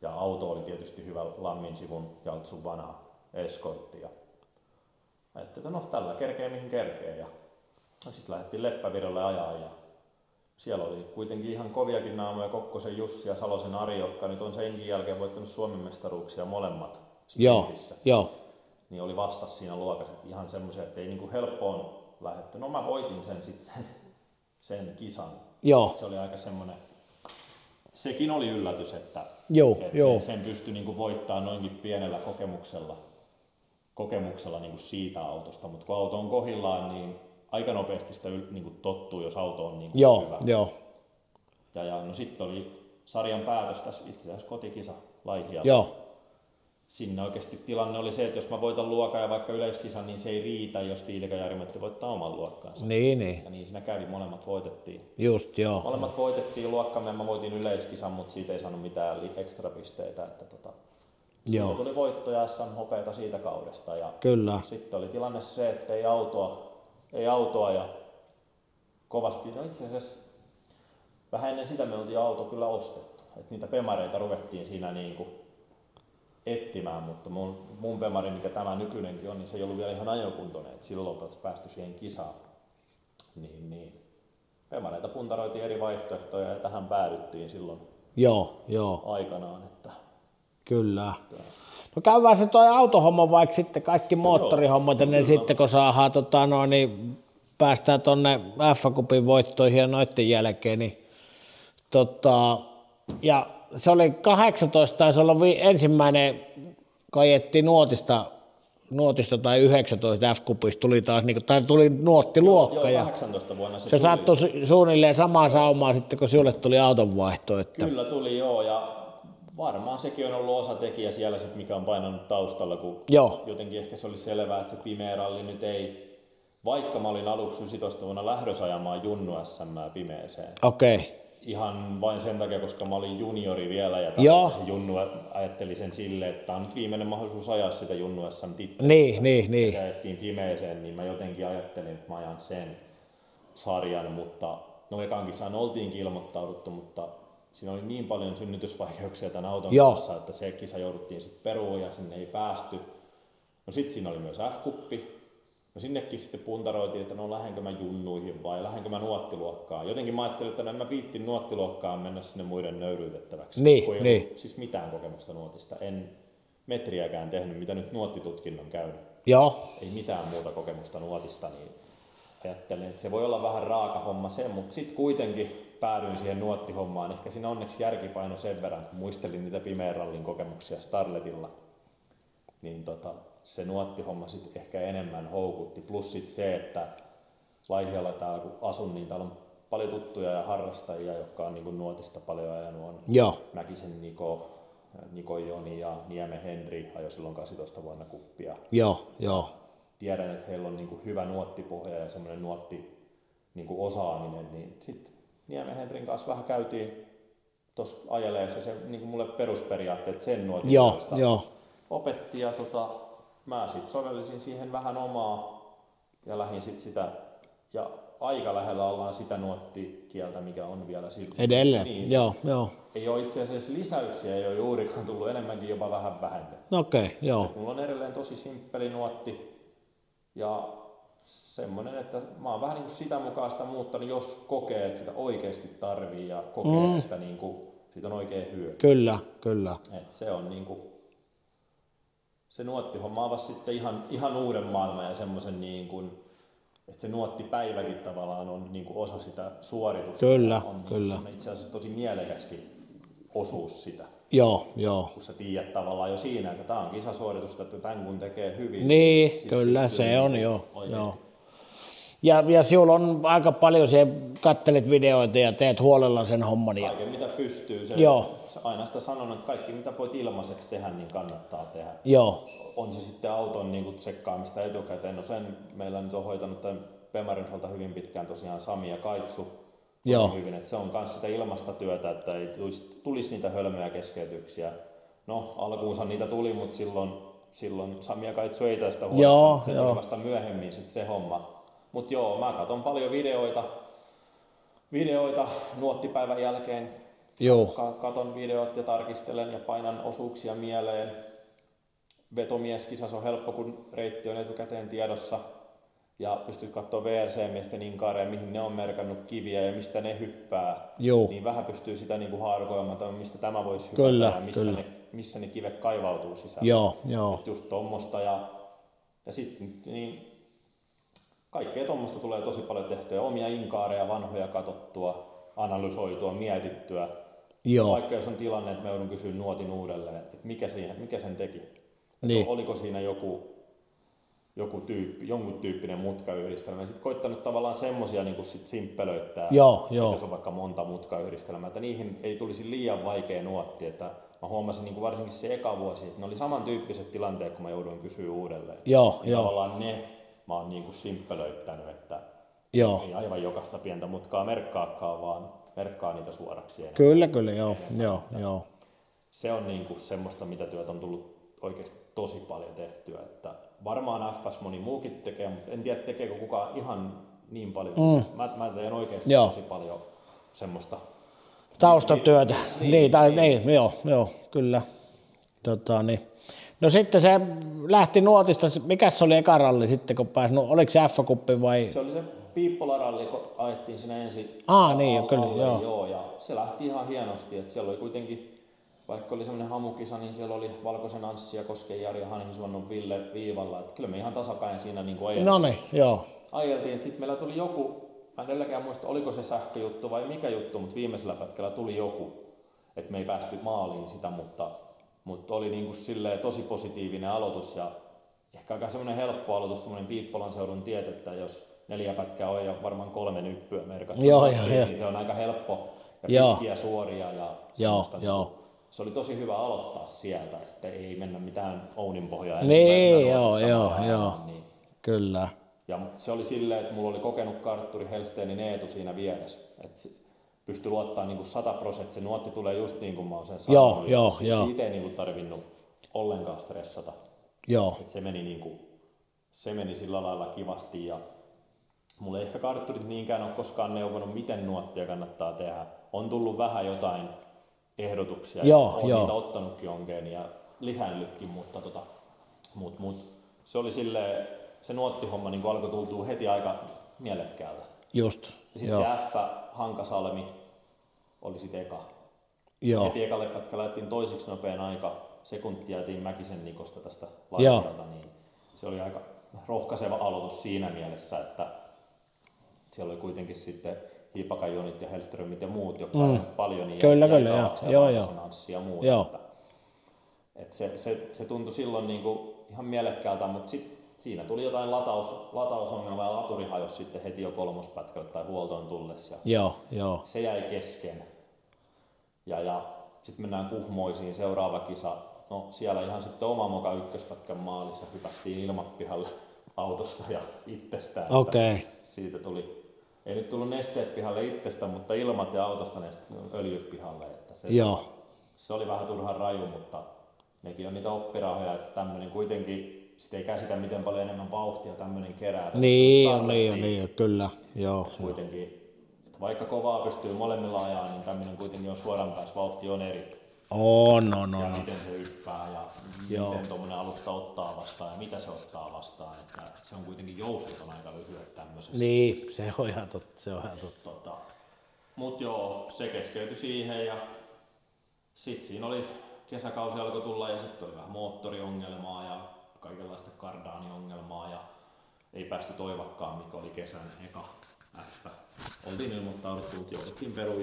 Ja auto oli tietysti hyvä Lammin sivun Jaltsun vanha Escortti. Että no tällä kerkee mihin kerkee. Ja sitten lähdettiin Leppävirralle ajaa. Ja siellä oli kuitenkin ihan koviakin naamoja, Kokkosen Jussi ja Salosen Ari, jotka nyt on senkin jälkeen voittanut Suomen mestaruuksia molemmat sprintissä. Niin oli vastas siinä luokassa, ihan semmoisia, että ei niinku helppoon lähdetty. No mä voitin sen kisan. Se oli aika semmoinen. Sekin oli yllätys, että sen pystyi niinku voittamaan noinkin pienellä kokemuksella niinku siitä autosta, mutta kun auto on kohdillaan, niin aika nopeasti sitä niinku tottuu, jos auto on niinku hyvä. Ja no sitten oli sarjan päätös tässä itse asiassa kotikisa Laihialla. sinne oikeasti tilanne oli se, että jos mä voitan luokan ja vaikka yleiskisan, niin se ei riitä, jos Tiilika ja Jari-Matti voittaa oman luokkaansa. Niin. Ja niin siinä kävi, molemmat voitettiin. Just, joo. Molemmat voitettiin luokkamme, mä voitin yleiskisan, mutta siitä ei saanut mitään ekstra pisteitä. Että siitä tuli voittoja SM-hopeita siitä kaudesta. Ja kyllä. sitten oli tilanne se, että ei autoa ja kovasti, no itse asiassa vähän ennen sitä me oltiin auto kyllä ostettu. Että niitä pemareita ruvettiin siinä niinku etsimään, mutta mun pemari, mikä tämä nykyinenkin on, niin se ei ollut vielä ihan ajokuntoinen, että silloin oltaisiin päästy siihen kisaan. Niin. Pemareita puntaroitiin eri vaihtoehtoja ja tähän päädyttiin silloin aikanaan. Että kyllä. No käydään se toi autohomma vaikka sitten kaikki moottorihommat, niin sitten kun saadaan niin päästään tuonne F-kupin voittoihin ja noiden jälkeen, niin ja se oli 18, taisi olla ensimmäinen, kun ajettiin nuotista tai 19 F-kupista, tuli taas tuli nuottiluokka. Joo, 18 vuonna se sattui suunnilleen samaan saumaan sitten, kun sinulle tuli autonvaihto. Että kyllä tuli ja varmaan sekin on ollut osatekijä siellä, sit, mikä on painanut taustalla, kun jotenkin ehkä se oli selvää, että se pimeä ralli nyt ei, vaikka mä olin aluksi 19 vuonna lähdössä ajamaan Junnu SM pimeeseen. Okei. Ihan vain sen takia, koska mä olin juniori vielä ja se Junnu ajatteli sen silleen, että tämä on nyt viimeinen mahdollisuus ajaa sitä Junnu SM-tippeliä. Niin. Se ajettiin pimeeseen, niin mä jotenkin ajattelin, että mä ajan sen sarjan, mutta no ekan kisaan oltiinkin ilmoittauduttu, mutta siinä oli niin paljon synnytysvaikeuksia tämän auton kanssa, että se kisa jouduttiin sitten peruun ja sinne ei päästy. No sitten siinä oli myös F-kuppi. No sinnekin sitten puntaroitiin, että no lähdenkö mä junnuihin vai lähdenkö mä nuottiluokkaan. Jotenkin mä ajattelin, että en mä viittin nuottiluokkaan mennä sinne muiden nöyryytettäväksi. Kun ei ollut siis mitään kokemusta nuotista. En metriäkään tehnyt, mitä nyt nuottitutkinnon käynyt. Ei mitään muuta kokemusta nuotista, niin ajattelin, että se voi olla vähän raaka homma se, mutta sitten kuitenkin päädyin siihen nuottihommaan. Ehkä siinä onneksi järkipaino sen verran, kun muistelin niitä pimeän rallin kokemuksia Starletilla. Niin se nuottihomma sitten ehkä enemmän houkutti. Plus sitten se, että Laihialla täällä kun asun, niin täällä on paljon tuttuja ja harrastajia, jotka on niin nuotista paljon ajanut. On Mäkisen Niko Joni ja Niemen Henri ajoi silloin 18 vuonna kuppia. Tiedän, että heillä on niin hyvä nuottipohja ja semmoinen nuotti niin osaaminen. Niin sitten Niemen Henrin kanssa vähän käytiin tuossa ajeleessa se niin mulle perusperiaatteet sen nuotin opetti ja mä sitten sovellisin siihen vähän omaa ja lähdin sitten sitä ja aika lähellä ollaan sitä nuottikieltä, mikä on vielä silti. Edelleen, niin, joo. Ei ole itse asiassa lisäyksiä, ei ole juurikaan tullut, enemmänkin jopa vähän vähennetty. Okei, joo. Mulla on edelleen tosi simppeli nuotti ja semmoinen, että mä oon vähän niin kuin sitä mukaan sitä muuttanut, jos kokee, että sitä oikeasti tarvii ja kokee, että niin kuin siitä on oikein hyöty. Kyllä. Et se on niin kuin se nuottihomma avasi sitten ihan uuden maailman ja semmoisen, niin kuin, että se nuottipäiväkin tavallaan on niin kuin osa sitä suoritusta. Kyllä. Itse asiassa tosi mielekäskin osuus sitä. Joo. Kun sä tiedät tavallaan jo siinä, että tämä on kisasuoritusta, että tämän kun tekee hyvin. Niin, kyllä se on, joo. Ja sinulla on aika paljon, kattelet videoita ja teet huolella sen homman. Kaiken mitä pystyy. Aina sitä sanon, että kaikki mitä voit ilmaiseksi tehdä, niin kannattaa tehdä. On se sitten auton niin kuin tsekkaamista etukäteen. No sen meillä nyt on hoitanut tämän Pemarin osalta hyvin pitkään tosiaan Sami ja Kaitsu. Tosi hyvin, että se on myös sitä ilmasta työtä, että ei tulisi niitä hölmöjä keskeytyksiä. No alkuunsa niitä tuli, mutta silloin Sami ja Kaitsu ei tästä huolta. Se oli vasta myöhemmin sitten se homma. Mutta mä katson paljon videoita nuottipäivän jälkeen. Katon videot ja tarkistelen ja painan osuuksia mieleen. Vetomieskisassa on helppo, kun reitti on etukäteen tiedossa. Ja pystyt katsoa VRC-miesten inkaareja, mihin ne on merkannut kiviä ja mistä ne hyppää. Niin vähän pystyy sitä niin harkoimaan, mistä tämä voisi hypätä ja missä ne kivet kaivautuu sisään. Just tommosta ja sitten niin kaikkea tuommoista tulee tosi paljon tehtyä. Omia inkaareja, vanhoja katsottua, analysoitua, mietittyä. Vaikka jos on tilanne, että mä joudun kysyä nuotin uudelleen, että mikä sen teki. Niin. Oliko siinä jonkun tyyppinen mutkayhdistelmä. Sitten koittanut tavallaan semmosia niin kuin sit simppelöittää, että jos on vaikka monta mutkayhdistelmää, että niihin ei tulisi liian vaikea nuotti, että mä huomasin niin kuin varsinkin se eka vuosi, että ne oli samantyyppiset tilanteet, kun mä jouduin kysyä uudelleen. Joo, ja joo. tavallaan mä oon niin kuin simppelöittänyt, että Joo. ei aivan jokaista pientä mutkaa merkkaakaan, vaan merkkaa niitä suoraksi enemmän. Kyllä, joo. Se on niin kuin semmoista, mitä työtä on tullut oikeasti tosi paljon tehtyä. Että varmaan FS moni muukin tekee, mutta en tiedä tekeekö kukaan ihan niin paljon. Mä teen oikeasti tosi paljon semmoista taustatyötä. Joo, kyllä. No sitten se lähti nuotista, mikäs se oli eka ralli sitten, kun pääsi, oliko se F-kuppi vai? Se oli se Piippola-ralli, kun ajettiin siinä ensin kyllä. Ja se lähti ihan hienosti, että siellä oli kuitenkin, vaikka oli semmoinen hamukisa, niin siellä oli Valkoisen Anssi ja Kosken Jari ja Hanhi Suonnon Ville viivalla, että kyllä me ihan tasapäin siinä niin kuin ajeltiin. No niin, joo. Ajeltiin, sitten meillä tuli joku, mä en edelläkään muista, oliko se sähköjuttu vai mikä juttu, mutta viimeisellä pätkällä tuli joku, että me ei päästy maaliin sitä, mutta oli niin kuin silleen tosi positiivinen aloitus ja ehkä aika semmoinen helppo aloitus, semmoinen Piippolan seudun tiet, että jos 4 pätkää on ja varmaan 3 nyppyä merkattu, niin se on aika helppo ja pitkiä suoria ja semmoista. Joo. Se oli tosi hyvä aloittaa sieltä, että ei mennä mitään Ouninpohjaa. Niin, joo. Niin. Kyllä. Ja se oli silleen, että mulla oli kokenut kartturi Helsteenin Eetu siinä vieressä, että pystyi luottaa niin 100%, se nuotti tulee just niin kuin mä oon sen sanonut. Joo. Siitä ei niin tarvinnut ollenkaan stressata. Joo. Et se meni sillä lailla kivasti ja mulla ei ehkä kartturit niinkään ole koskaan neuvonut, miten nuottia kannattaa tehdä. On tullut vähän jotain ehdotuksia, olen niitä ottanutkin onkeen ja lisännytkin, mutta se oli silleen, se nuottihomma niin alkoi tultua heti aika mielekkäältä. Just. Ja sitten se F Hankasalmi oli sitten eka. Joo. Heti ekalle pätkällä ajettiin toisiksi nopein aika, sekuntia ajettiin Mäkisen Nikosta tästä vartijalta, niin se oli aika rohkaiseva aloitus siinä mielessä, että siellä oli kuitenkin sitten Hiipakan Jonit ja Hellströmit ja muut, jotka paljon niin kyllä, joo. Ja muuta. Että se tuntui silloin niinku ihan mielekkäältä, mutta sitten siinä tuli jotain latausongelmaa ja laturi hajosi sitten heti jo kolmospätkällä tai huoltoon tullessa. Joo. Se jäi kesken. Ja sitten mennään Kuhmoisiin, seuraava kisa. No siellä ihan sitten oma moka ykköspätkän maalissa hypättiin ilmapihalle autosta ja itsestään. Okei. Siitä ei nyt tullut nesteet pihalle itsestä, mutta ilmat ja autosta öljyt pihalle. Että se oli vähän turhan raju, mutta nekin on niitä oppirahoja, että tämmöinen kuitenkin sit ei käsitä miten paljon enemmän vauhtia tämmöinen kerää. Niin, kyllä. Joo. Kuitenkin, että vaikka kovaa pystyy molemmilla ajaa, niin tämmöinen kuitenkin on suoranpäisvauhti on eri. On. Ja miten se hyppää ja miten tuommoinen alusta ottaa vastaan ja mitä se ottaa vastaan. Että se on kuitenkin joustot aika lyhyet tämmöisessä. Niin, se on ihan totta. Mut joo, se keskeytyi siihen ja sit siinä oli kesäkausi alkoi tulla ja sitten oli vähän moottoriongelmaa ja kaikenlaista kardaaniongelmaa ja ei päästy Toivakkaan, mikä oli kesän eka F. Oltiin ilmoittauduttu, mutta jouduttiin peruun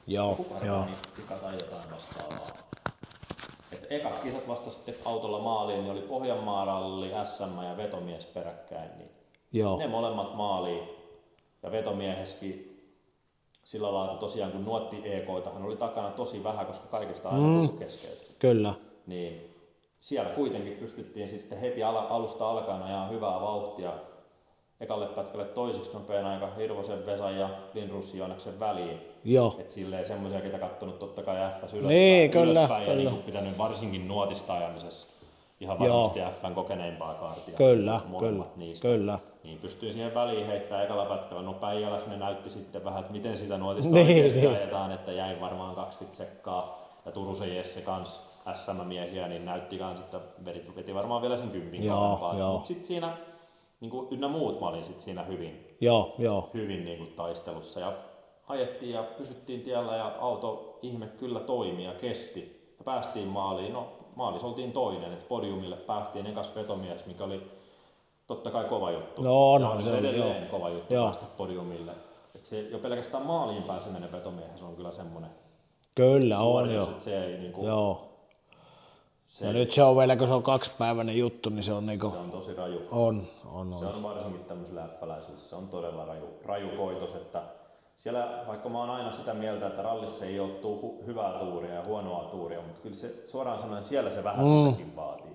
joku kardaanipika tai jotain vastaavaa. Et ekat kisat vasta sitten autolla maaliin, niin oli Pohjanmaa-ralli, SM ja vetomies peräkkäin. Niin ne molemmat maaliin ja vetomieheskin sillä lailla, että tosiaan kun nuotti EK-tahan oli takana tosi vähän, koska kaikesta aina tullut keskeytys. Kyllä. Niin siellä kuitenkin pystyttiin sitten heti alusta alkaen ajaa hyvää vauhtia. Ekalle pätkälle toisiksi nopein aika Hirvosen Vesan ja Lindrussi Joonaksen väliin. Et silleen semmoisia, ketä kattonut totta kai FS ylöspäin ja niin pitänyt varsinkin nuotista ajamisessa ihan varmasti FN kokeneimpaa kaartia. Kyllä. Niin pystyin siihen väliin heittämään ekalla pätkällä. No Päijäläs ne näytti sitten vähän, että miten sitä nuotista oikeasti ajetaan, että jäi varmaan 20 sekkaa. Ja Turusen Jesse kans SM-miehiä, niin näytti kans, että veti varmaan vielä sen 10 kovempaa. Mutta sitten siinä niin kuin ynnä muut mä olin sit siinä hyvin niin kuin taistelussa ja ajettiin ja pysyttiin tiellä ja auto ihme kyllä toimi ja kesti ja päästiin maaliin. No maalissa oltiin toinen, että podiumille päästiin ekas vetomies, mikä oli totta kai kova juttu. Se edelleen kova juttu päästä podiumille. Et se jo pelkästään maaliin pääseminen vetomiehessä on kyllä semmoinen suoritus, että se ei niinku... Ja nyt se on vielä, kun se on 2-päiväinen juttu, niin se on niinku... Se on tosi raju. On. Se on varsinkin tämmöisellä F-läisellä, se on todella raju koitos, että siellä, vaikka mä oon aina sitä mieltä, että rallissa ei ole hyvää tuuria ja huonoa tuuria, mutta kyllä se suoraan sanoen siellä se vähän sitäkin vaatii.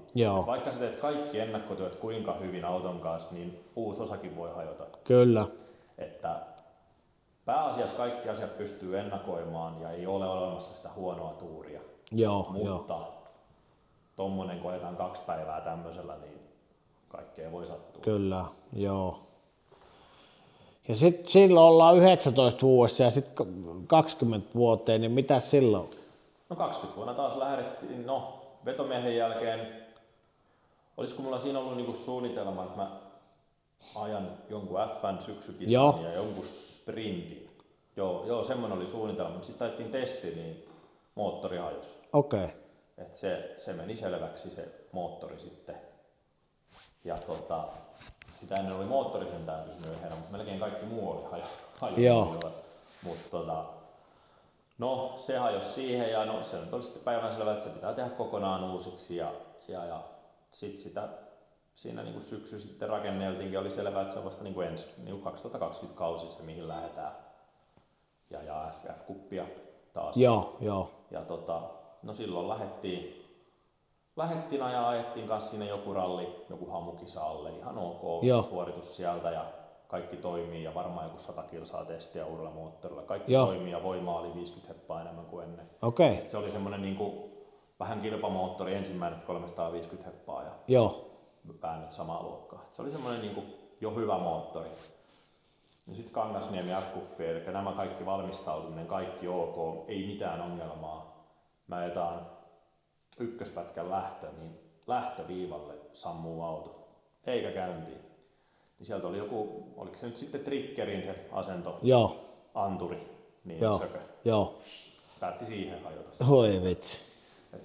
Vaikka sä teet kaikki ennakkotyöt kuinka hyvin auton kanssa, niin uusi osakin voi hajota. Kyllä. Että pääasiassa kaikki asiat pystyy ennakoimaan ja ei ole olemassa sitä huonoa tuuria. Mutta tommonen kun ajetaan 2 päivää tämmöisellä, niin kaikkea voi sattua. Kyllä, joo. Ja sitten silloin ollaan 19 vuodessa ja sitten 20 vuoteen, niin mitä silloin? No 20 vuonna taas lähdettiin, vetomiehen jälkeen, olisiko mulla siinä ollut niinku suunnitelma, että mä ajan jonkun F:n syksykisan ja jonkun sprintin. Joo, semmoinen oli suunnitelma, mutta sitten taittiin testi, niin moottori hajosi. Okei. Et se meni selväksi se moottori sitten. Ja sitä ennen oli moottori sentään pysynyt yhden, mutta melkein kaikki muu oli hajonnut. Mutta se hajosi siihen ja se nyt oli sitten päivänselvä, että se pitää tehdä kokonaan uusiksi ja sitten sitä siinä niin kuin syksy sitten rakenneltiinkin, oli selvää, että se on vasta niin kuin 2020 kausi se mihin lähdetään ja FF-kuppia taas. Joo. Ja silloin lähdettiin ja ajettiin kanssa siinä joku ralli, joku hamukisa alle, ihan ok suoritus sieltä ja kaikki toimii ja varmaan joku 100 kilsaa testiä uudella moottorilla. Kaikki toimii ja voimaa oli 50 heppaa enemmän kuin ennen. Okay. Se oli semmoinen niinku, vähän kilpamoottori ensimmäinen 350 heppaa ja väännöt samaa luokkaa. Se oli semmoinen niinku, jo hyvä moottori. Ja sitten Kangasniemi F-kuppi, eli nämä kaikki valmistautuminen, kaikki ok, ei mitään ongelmaa. Mä ajetaan ykköspätkän niin lähtöviivalle sammuu auto, eikä käyntiin. Niin sieltä oli joku, oliko se nyt sitten triggerin se asento, anturi, niin sökö. Päätti siihen hajota. Oi vitsi. Et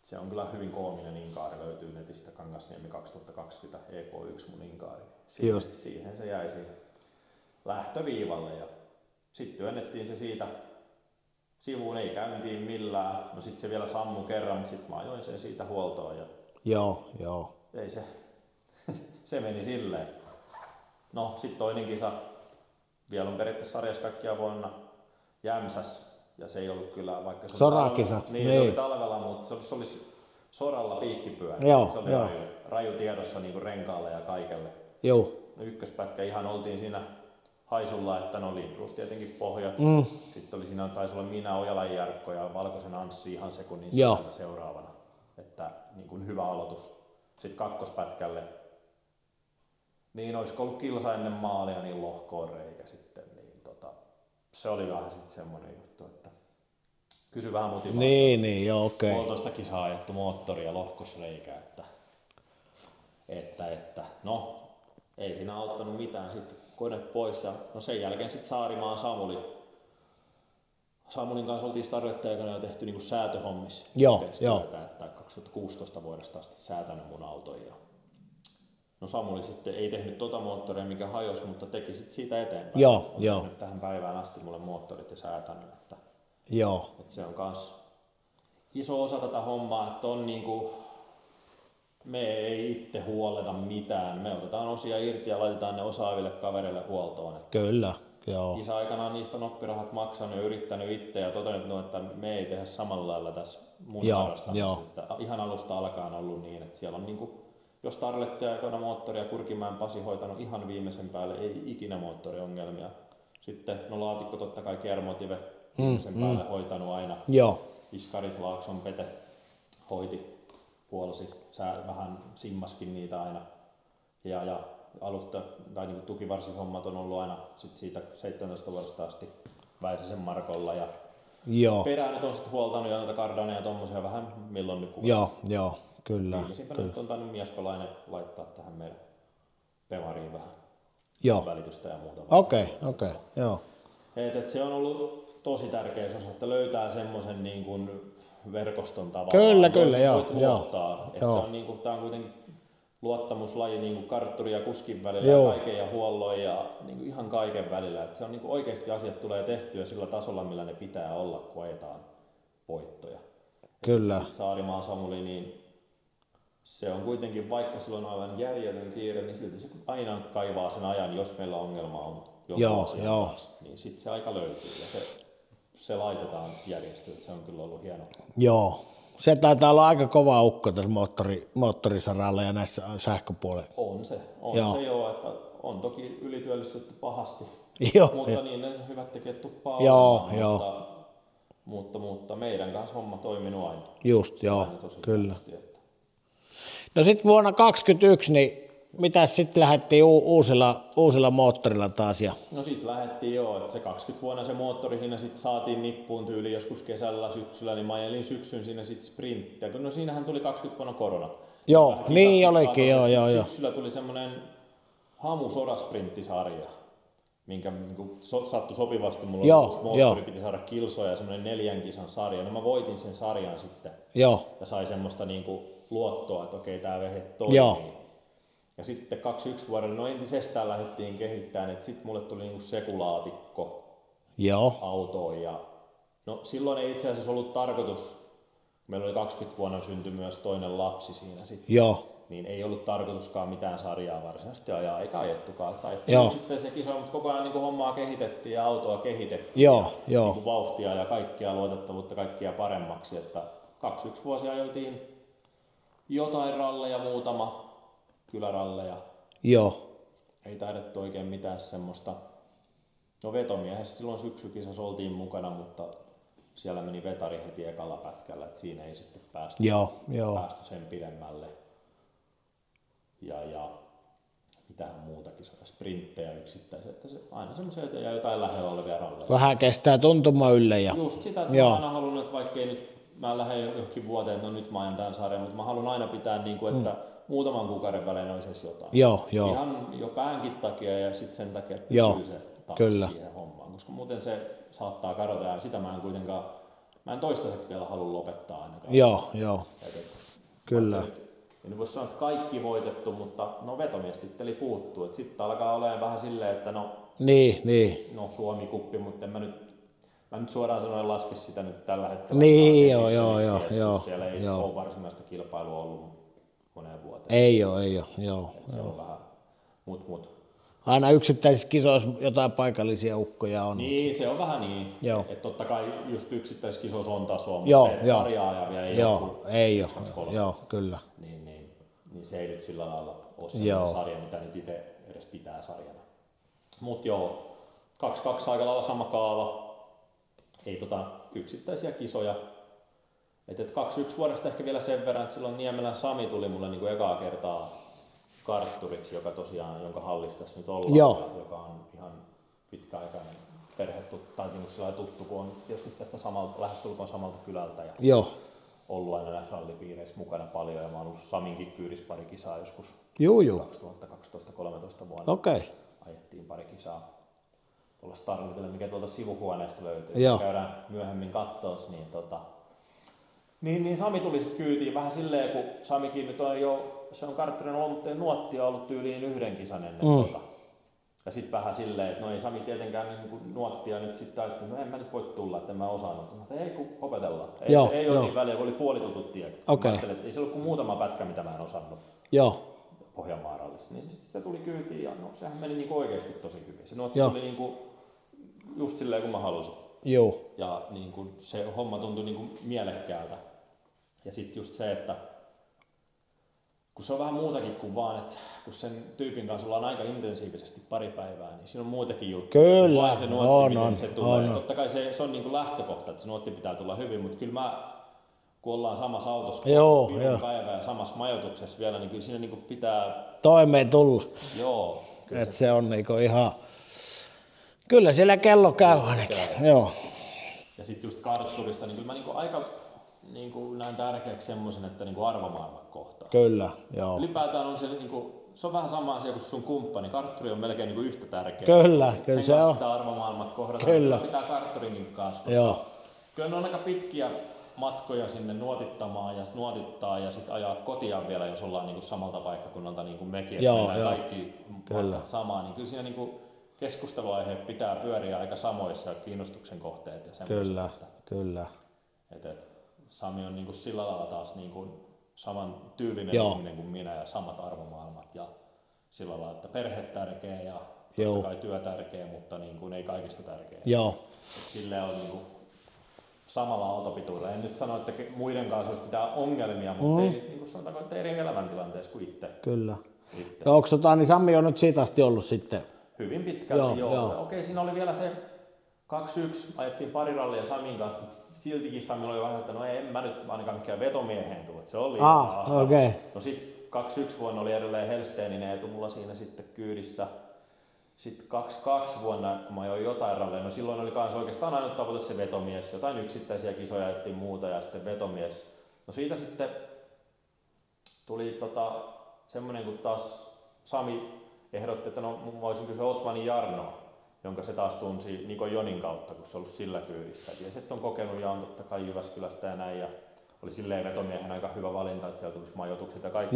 se on kyllä hyvin koominen inkaari, löytyy netistä Kangasniemi 2020 EK1 mun inkaari. Siihen se jäi siihen lähtöviivalle ja sitten työnnettiin se siitä sivuun, ei käyntiin millään. No sit se vielä sammu kerran, mutta sit mä ajoin sen siitä huoltoon ja ei se meni silleen. No sit toinen kisa, vielä on periaatteessa sarjassa kaikkia vuonna Jämsäs ja se ei ollut kyllä, vaikka se Sorakisa. Se oli talvella, mutta se olisi soralla piikkipyörä. Se oli raju tiedossa niin kuin renkaalle ja kaikelle. No ykköspätkä ihan oltiin siinä haisulla, että Lindroos tietenkin pohjat. Sitten oli siinä, taisi olla minä, Ojalan Jarkko ja Valkoisen Anssi ihan sekunnin sisällä seuraavana. Että niin kuin hyvä aloitus. Sitten kakkospätkälle, niin olisiko ollut kilsa ennen maalia, niin lohkoon reikä sitten. Niin se oli vähän sitten semmoinen juttu, että kysy vähän motivaatiota. Niin, okei. Puolitoista kisaa ajettu moottori ja lohkos reikä, että ei siinä auttanut mitään sitten kone pois ja sen jälkeen sitten Saarimaan Samulin kanssa oltiin starlettajana jo tehty niinku säätöhommissa työtä, että 2016 vuodesta asti säätänyt mun auton ja Samuli sitten ei tehnyt moottoria mikä hajosi, mutta teki sitten siitä eteenpäin. On tehnyt tähän päivään asti mulle moottorit ja säätänyt, että se on kans iso osa tätä hommaa, että on niinku me ei itse huoleta mitään. Me otetaan osia irti ja laitetaan ne osaaville kavereille huoltoon. Kyllä, Isä aikanaan niistä noppirahat maksanut ja yrittänyt itse ja todennut, että me ei tehdä samalla lailla tässä mun harrastamisessa. Ihan alusta alkaen ollut niin, että siellä on niinku, jos Starlettia aikoina moottoria Kurkimäen Pasi hoitanut ihan viimeisen päälle, ei ikinä moottoriongelmia. Sitten laatikko totta kai Kermotive viimeisen päälle hoitanut aina. Iskarit Laakson Pete hoiti. Puolsi, vähän simmaskin niitä aina ja alusta tai niin tukivarsihommat on ollut aina sit siitä 17 vuodesta asti Väisäsen Markolla ja perään on sitten huoltanut ja noita kardaneja ja tommosia vähän milloin nyt kyllä. Viimeisimpänä nyt on tainnut Mieskolainen laittaa tähän meidän Pemariin vähän välitystä ja muuta. Okei. Et se on ollut tosi tärkeä osa, että löytää semmoisen niin kuin verkoston tavallaan. Kyllä, voit luottaa. Se on niinku, tää on kuitenkin luottamuslaji niinku kartturi ja kuskin välillä ja kaiken ja huollon ja niinku ihan kaiken välillä. Et se on niinku oikeasti asiat tulee tehtyä sillä tasolla, millä ne pitää olla, kun ajetaan voittoja. Kyllä. Sitten Saarimaan Samuli, niin se on kuitenkin, vaikka sillä on aivan järjetön kiire, niin silti se aina kaivaa sen ajan, jos meillä ongelma on jonkun asian kanssa, niin sitten se aika löytyy ja se laitetaan järjestöön. Se on kyllä ollut hieno. Joo. Se taitaa olla aika kova ukko tässä moottorisaralla ja näissä sähköpuolella. On se että on toki ylityöllistetty pahasti, mutta niin ne hyvät tekijät tuppaa olemaan, mutta meidän kanssa homma toiminut aina. Just, joo, kyllä. No sitten vuonna 2021, niin mitäs sitten lähdettiin uusilla moottorilla taas? No sitten lähdettiin että se 20 vuonna se moottori siinä sitten saatiin nippuun tyyli joskus kesällä, syksyllä, niin mä ajelin syksyn siinä sitten sprinttiä. No siinähän tuli 20 vuonna korona. Joo, niin olikin, joo. Syksyllä tuli semmoinen Hamu Soda-sprinttisarja, minkä sattui sopivasti. Mulla uusi moottori, piti saada kilsoja ja semmoinen 4 kisan sarja. No mä voitin sen sarjan sitten ja sai semmoista niinku luottoa, että okei, tää vehe toimii. Ja sitten 21 vuodella, entisestään lähdettiin kehittämään, että sitten mulle tuli niinku sekulaatikko autoon. Ja no silloin ei itse asiassa ollut tarkoitus, meillä oli 20 vuonna syntyi myös toinen lapsi siinä sitten. Niin ei ollut tarkoituskaan mitään sarjaa varsinaisesti ajaa, eikä ajettukaan. Sitten se kiso, mutta koko ajan niin hommaa kehitettiin ja autoa kehitettiin. Niin vauhtia ja kaikkia luotettavuutta, kaikkia paremmaksi. Että 21 vuosia ajoitiin jotain ralleja, muutama kyläralleja. Ei taidettu oikein mitään semmoista. No vetomiehessä silloin syksykisassa oltiin mukana, mutta siellä meni vetari heti ekalla pätkällä, että siinä ei sitten päästy sen pidemmälle. Ja mitään muutakin, sprinttejä yksittäisiä, että se aina semmoisia ja jotain lähellä olevia ralleja. Vähän kestää tuntuma ylle. Just sitä, että mä aina halunnut, että vaikkei nyt, mä lähden johonkin vuoteen, että no nyt mä ajan tämän sarjan, mutta mä haluan aina pitää niin kuin, että muutaman kuukauden välein olisi edes jotain. Ihan jo päänkin takia ja sitten sen takia, että pysyy se tanssi siihen hommaan, koska muuten se saattaa kadota ja sitä mä en toistaiseksi vielä halua lopettaa ainakaan. Kyllä. En voi sanoa, että kaikki voitettu, mutta vetomiestitteli puuttuu. Sitten alkaa olemaan vähän silleen, että no Suomi-kuppi, mutta mä nyt suoraan sanoen laske sitä nyt tällä hetkellä. Siellä ei ole varsinaista kilpailua ollut moneen vuoteen. Ei ole. Se on vähän, mut. Aina yksittäisissä kisoissa jotain paikallisia ukkoja on. Niin, se on vähän niin. Että totta kai just yksittäisissä kisoissa on tasoa, mutta se, että sarja-ajavia ei ole. Joo, kyllä. Niin se ei nyt sillä lailla ole sellainen sarja, mitä nyt itse edes pitää sarjana. Mut 2-2 aika lailla sama kaava. Ei yksittäisiä kisoja. 21 vuodesta ehkä vielä sen verran, että silloin Niemelän Sami tuli mulle niinku ekaa kertaa kartturiksi, jonka hallissa tässä nyt ollaan, joka on ihan pitkäaikainen tai niinku tuttu, kun on tietysti tästä lähestulkoon samalta kylältä ja ollut aina näissä rallipiireissä mukana paljon ja mä oon ollut Saminkin kyydissä pari kisaa joskus 2012-2013 vuonna. Ajettiin pari kisaa tuolla Starletille, mikä tuolta sivuhuoneesta löytyy. Käydään myöhemmin kattoon, niin Sami tuli sitten kyytiin vähän silleen, kun Samikin nyt on se on kartturin ollut, mutta nuottia ollut tyyliin 1 kisan ennen Ja sitten vähän silleen, että ei Sami tietenkään niin nuottia nyt sitten ajattelin, että en mä nyt voi tulla, että en mä osaa nuottia. Mutta ei kun opetellaan. Ei ole niin väliä, kun oli puolitutut tiet. Ajattelin, että ei se ollut kuin muutama pätkä, mitä mä en osannut Pohjanmaarallissa. Niin sitten se tuli kyytiin ja sehän meni niin oikeasti tosi hyvin. Se nuotti tuli niin just silleen, kun mä halusin. Ja niin se homma tuntui niin mielekkäältä. Ja sitten just se, että kun se on vähän muutakin kuin vaan, että kun sen tyypin kanssa ollaan aika intensiivisesti pari päivää, niin siinä on muitakin juttuja. Kyllä, vaan se nuotti, miten se tulee. Totta kai se on niin kuin lähtökohta, että se nuotti pitää tulla hyvin, mutta kyllä kun ollaan samassa autossa päivää ja samassa majoituksessa vielä, niin kyllä siinä niin kuin pitää toimeen tulla. Kyllä se on niin kuin ihan, kyllä siellä kello käy ainakin. Ja sitten just kartturista, niin kyllä mä niin kuin aika näen tärkeäksi semmoisen, että arvomaailmat kohtaa. Kyllä, Ylipäätään on se, se on vähän sama asia kuin sun kumppani. Kartturi on melkein yhtä tärkeä. Kyllä se on. Pitää arvomaailmat kohdata. Kyllä pitää kartturinkin kanssa, koska kyllä ne on aika pitkiä matkoja sinne nuotittamaan ja nuotittaa ja sitten ajaa kotiin vielä, jos ollaan samalta paikkakunnalta niin kuin mekin, että mennään kaikki matkat samaan. Niin kyllä siinä keskusteluaiheet pitää pyöriä aika samoissa ja kiinnostuksen kohteet ja semmoiset. Kyllä. Sami on sillä lailla taas saman tyylinen ihminen kuin minä ja samat arvomaailmat ja sillä lailla, että perhe tärkeä ja totta kai työ tärkeä, mutta niin kuin ei kaikista tärkeä. Silleen on niin kuin samalla autopituudella. En nyt sano, että muiden kanssa olisi mitään ongelmia, mutta ei niin kuin sanotaanko, että eri elämäntilanteessa kuin itse. Kyllä. No, onko niin Sami on nyt siitä asti ollut sitten? Hyvin pitkälti joo. Okei, siinä oli vielä se 2-1, ajettiin pari rallia Samin kanssa, mutta siltikin Sami oli vähän, että no en mä nyt ainakaan mikään vetomieheen tule, että se oli okay. No sit 2-1 vuonna oli edelleen Hellsteninen etu mulla siinä sitten kyydissä. Sitten 2-2 vuonna, kun mä ajoin jotain ralleja, no silloin oli kans oikeastaan ainut tavoite se vetomies, jotain yksittäisiä kisoja ajettiin muuta ja sitten vetomies. No siitä sitten tuli semmonen, kun taas Sami ehdotti, että no mä voisin kysyä Otmanin Jarnoa, jonka se taas tunsi Niko Jonin kautta, kun se on ollut sillä kyydissä. Ja sitten on kokenut Jan totta kai Jyväskylästä ja näin, ja oli silleen vetomiehen aika hyvä valinta, että siellä tulisi majoitukset ja kaikki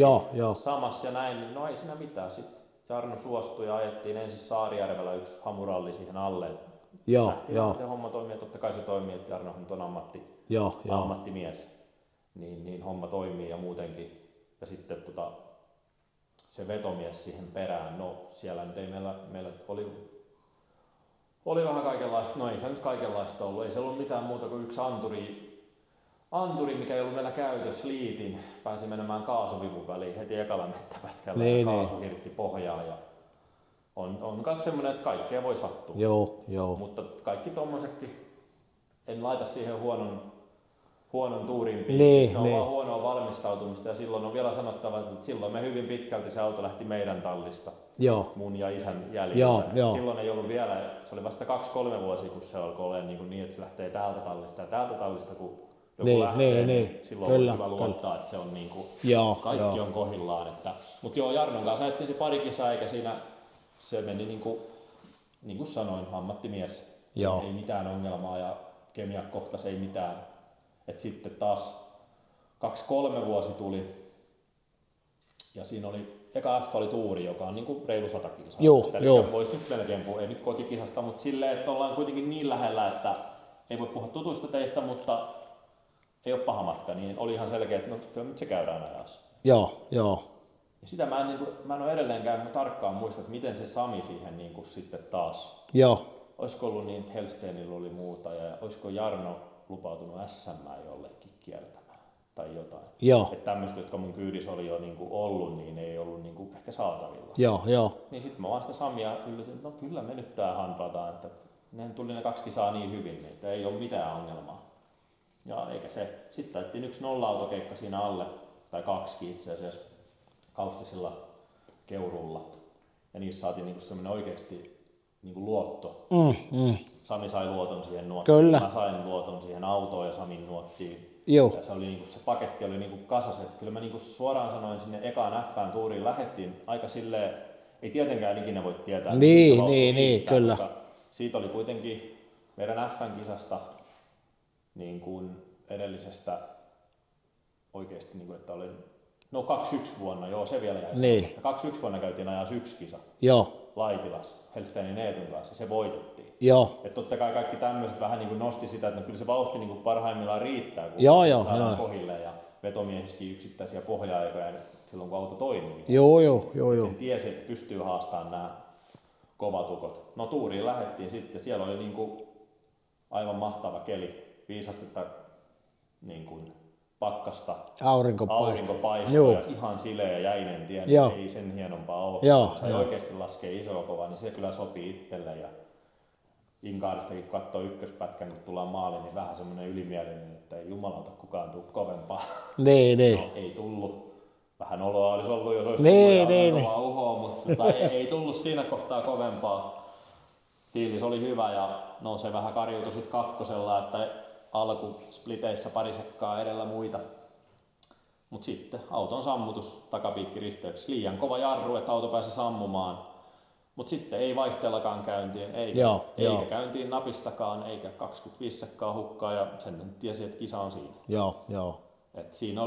samassa ja näin, niin no ei siinä mitään. Sitten Jarno suostui ja ajettiin ensin Saarijärvellä yksi hamuralli siihen alle. Nähtiin, miten homma toimii, ja totta kai se toimii, että Jarnohan nyt on ammattimies, niin homma toimii ja muutenkin. Ja sitten se vetomies siihen perään, no siellä nyt ei meillä oli vähän kaikenlaista, no ei se nyt kaikenlaista ollut, ei se ollut mitään muuta kuin yksi anturi, mikä ei ollut meillä käytössä, liitin, pääsi menemään kaasuvivun väliin heti ekalla mettäpätkällä ja kaasu hirtti pohjaa ja on myös semmoinen, että kaikkea voi sattua. Joo. Mutta kaikki tommosetkin, en laita siihen huonon tuurin ne on vaan huonoa valmistautumista ja silloin on vielä sanottava, että silloin me hyvin pitkälti se auto lähti meidän tallista, mun ja isän jäljiltä. Silloin ei ollut vielä, se oli vasta 2-3 vuosia, kun se alkoi olemaan niin, että se lähtee täältä tallista, kun joku lähtee, niin silloin on hyvä luottaa, että se on niin kuin, kaikki on kohillaan. Mutta Jarnon kanssa ajettiin se pari kisaa, eikä siinä se meni niin kuin sanoin, ammattimies, ei mitään ongelmaa ja kemiakohtaisi ei mitään. Et sitten taas 2-3 vuosi tuli ja siinä oli, eka F oli tuuri, joka on niinku reilu 100 kilsaa. Eli voisi nyt melkein puhua, ei nyt kotikisasta, mutta silleen, että ollaan kuitenkin niin lähellä, että ei voi puhua tutuista teistä, mutta ei ole paha matka, niin oli ihan selkeä, että no, kyllä nyt se käydään ajassa. Joo. Ja sitä mä en ole edelleenkään tarkkaan muista, että miten se Sami siihen niin kuin sitten taas. Olisiko ollut niin, että Hellstenillä oli muuta ja olisiko Jarno lupautunut SM jollekin kiertämään tai jotain. Että tämmöiset, jotka mun kyydissä oli jo niinku ollut, niin ei ollut niinku ehkä saatavilla. Niin sitten mä vaan sitä Samia yllätin, että no kyllä me nyt tää handlataan, että ne tuli ne 2 kisaa niin hyvin, niin että ei ole mitään ongelmaa. Ja eikä se. Sitten taittiin 1 nolla-autokeikka siinä alle, tai 2 itse asiassa, Kaustisilla Keurulla. Ja niissä saatiin niinku semmoinen oikeasti niinku luotto. Sami sai luoton siihen nuottiin, mä sain luoton siihen autoon ja Samin nuottiin. Ja se, oli niinku, se paketti oli niinku kasas, että kyllä mä niinku suoraan sanoin sinne ekaan F:ään tuuriin lähettiin aika silleen, ei tietenkään ikinä voi tietää. Niin, kyllä. Siitä oli kuitenkin meidän F:n kisasta niin kuin edellisestä oikeasti, niin kuin, että oli 2-1 vuonna, se vielä jäi. Niin. 2-1 vuonna käytiin ajaa yksi kisa. Laitilas, Hellsteinin Eetun kanssa, se voitettiin. Että totta kai kaikki tämmöiset vähän niin kuin nosti sitä, että no kyllä se vauhti niin kuin parhaimmillaan riittää, kun saadaan kohille ja vetomiehiskin yksittäisiä pohja-aikoja silloin, kun auto toimii. Sen tiesi, että pystyy haastamaan nämä kovatukot. No tuuriin lähdettiin sitten, siellä oli niin kuin aivan mahtava keli, 5 astetta niin kuin pakkasta, aurinko paistoi ja ihan sileä ja jäinen tie, niin ei sen hienompaa ole. Se oikeasti laskee isoa kovaa, niin se kyllä sopii itselle. Ja Inkaaristakin kun katsoo ykköspätkän, kun tullaan maaliin, niin vähän semmoinen ylimielinen, että ei jumalauta kukaan tule kovempaa. No, ei tullut. Vähän oloa olisi ollut, jos olisi tullut ja uhoa, mutta ei tullut siinä kohtaa kovempaa. Fiilis oli hyvä ja no se vähän karjuutui sitten kakkosella, että alkuspliteissä pari sekkaa edellä muita. Mutta sitten auton sammutus takapiikkiristeyksessä. Liian kova jarru, että auto pääsi sammumaan. Mutta sitten ei vaihteellakaan käyntiin, eikä käyntiin napistakaan, eikä 25 sekkaa hukkaa ja sen tiesi, että kisa on siinä. Et siinä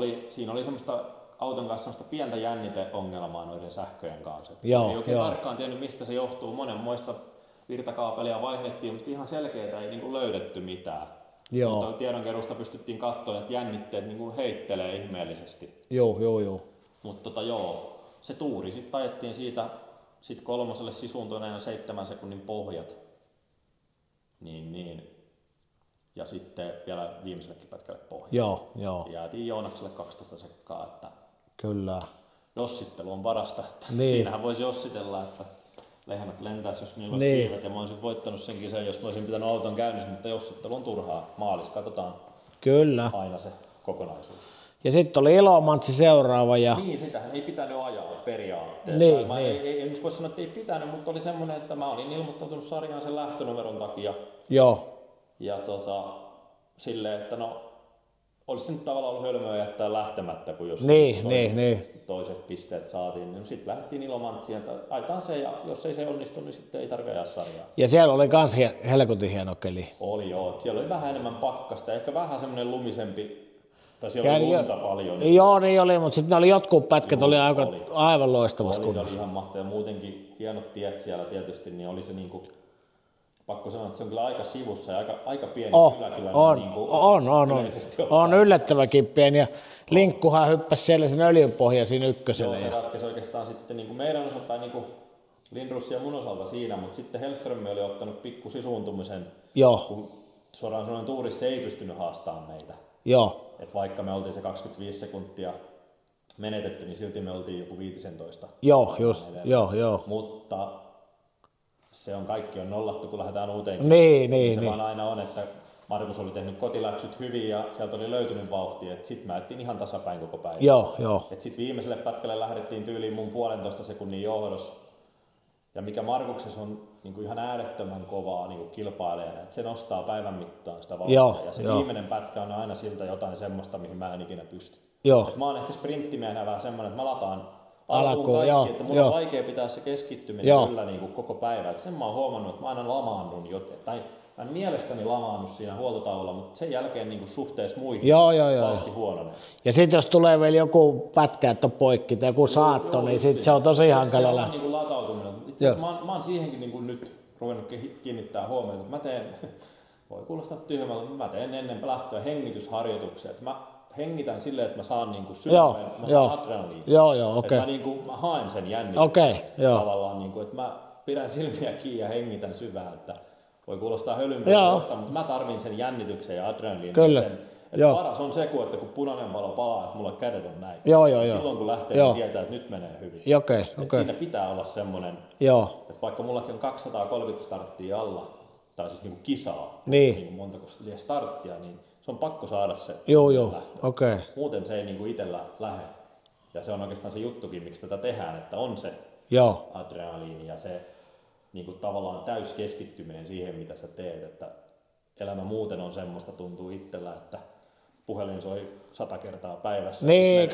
oli semmoista auton kanssa semmoista pientä jänniteongelmaa noiden sähköjen kanssa. Ei oikein tarkkaan tiennyt, mistä se johtuu. Monenmoista virtakaapelia vaihdettiin, mutta ihan selkeää ei niinku löydetty mitään. Joo. Mutta tiedonkeruusta pystyttiin katsoa, että jännitteet niin kuin heittelee ihmeellisesti. Joo. Mutta joo, se tuuri sitten ajettiin siitä kolmoselle sisuuntuneen 7 sekunnin pohjat. Niin. Ja sitten vielä viimeisellekin pätkälle pohjat. Joo. Jäätiin Joonakselle 12 sekkaa, että kyllä. jossittelu on parasta. Että Niin. siinähän voisi jossitella, että lehmät lentäisi, jos niillä olisi siivet, ja mä olisin voittanut sen kisan, jos mä olisin pitänyt auton käynnissä, mutta jossittelu on turhaa. Maalis katsotaan Kyllä. aina se kokonaisuus. Ja sitten oli Ilomantsi seuraava. Ja... Niin, sitähän ei pitänyt ajaa periaatteessa. Niin, Ei nyt voi sanoa, että ei pitänyt, mutta oli semmoinen, että mä olin ilmoittautunut sarjaan sen lähtönumeron takia. Joo. Ja silleen, että olisi se nyt tavallaan ollut hölmöä jättää lähtemättä, kun jos toiset pisteet saatiin, niin sitten lähdettiin Ilomantsiin, että aitaan se, ja jos ei se onnistu, niin sitten ei tarvitse ajaa sarjaa. Ja siellä oli kans helkutin hieno keli. Oli joo, siellä oli vähän enemmän pakkasta, ehkä vähän semmoinen lumisempi, tai siellä oli lunta paljon. Joo, niin oli, mutta sitten oli jotkut pätkät oli aivan loistavassa kunnossa. Se oli ihan mahtava, ja muutenkin hienot tiet siellä tietysti, niin oli se niinku, pakko sanoa, että se on kyllä aika sivussa ja aika pieni kylä. On yllättävänkin pieni ja Linkkuhan hyppäsi siellä sen öljynpohjaisiin ykköselle. Joo, se ratkesi oikeastaan sitten niin kuin meidän osalta tai niin kuin Lindrussin ja mun osalta siinä, mutta sitten Hellström oli ottanut pikku sisuuntumisen, kun suoraan sanoen tuurissa ei pystynyt haastamaan meitä. Joo. Et vaikka me oltiin se 25 sekuntia menetetty, niin silti me oltiin joku 15. Joo, just, joo. Mutta se on kaikki on nollattu, kun lähdetään uuteen. Niin. Vaan aina on, että Markus oli tehnyt kotiläksyt hyvin ja sieltä oli löytynyt vauhtia. Sitten mä ettiin ihan tasapäin koko päivä. Joo. Sitten viimeiselle pätkälle lähdettiin tyyliin mun 1,5 sekunnin johdossa. Ja mikä Markuksessa on niin kuin ihan äärettömän kovaa niin kuin kilpailijana, että se nostaa päivän mittaan sitä vauhtia. Ja se viimeinen pätkä on aina siltä jotain semmoista, mihin mä en ikinä pysty. Mä oon ehkä sprinttimiehenä vähän semmoinen, että mä lataan alkuun kaikki, että mulla on vaikea pitää se keskittyminen kyllä niin kuin koko päivä. Et sen mä oon huomannut, että mä aina lamaannun joten. Tai mä en mielestäni lamaannut siinä huoltotaululla, mutta sen jälkeen niin kuin suhteessa muihin vauhti huononee. Ja sitten jos tulee vielä joku pätkä, että on poikki tai joku saatto, niin sitten se on tosi hankala. Se on niin kuin latautuminen. Itse asiassa mä oon siihenkin niin kuin nyt ruvennut kiinnittää huomiota, että mä teen, voi kuulostaa tyhmältä, mutta mä teen ennen lähtöä hengitysharjoituksia. Että mä hengitän silleen, että mä saan niinku sydämen, mä saan adrenaliin. Okei. Mä niinku mä haen sen jännityksen tavallaan niinku, että mä pidän silmiä kiinni ja hengitän syvään, että voi kuulostaa hölynpölystä, mutta mä tarvin sen jännityksen ja adrenaliin. Kyllä. Paras on se, että kun punainen valo palaa, että mulla kädet on näin. Silloin kun lähtee, niin tietää, että nyt menee hyvin. Okei. Siinä pitää olla semmoinen, että vaikka mullakin on 230 starttia alla, tai siis niinku kisaa, niin montako starttia, niin se on pakko saada se okei. Muuten se ei niinku itsellä lähde. Ja se on oikeastaan se juttukin, miksi tätä tehdään, että on se adrenaliini ja se niinku tavallaan täys keskittyminen siihen, mitä sä teet. Että elämä muuten on semmoista, tuntuu itsellä, että puhelin soi 100 kertaa päivässä. Niin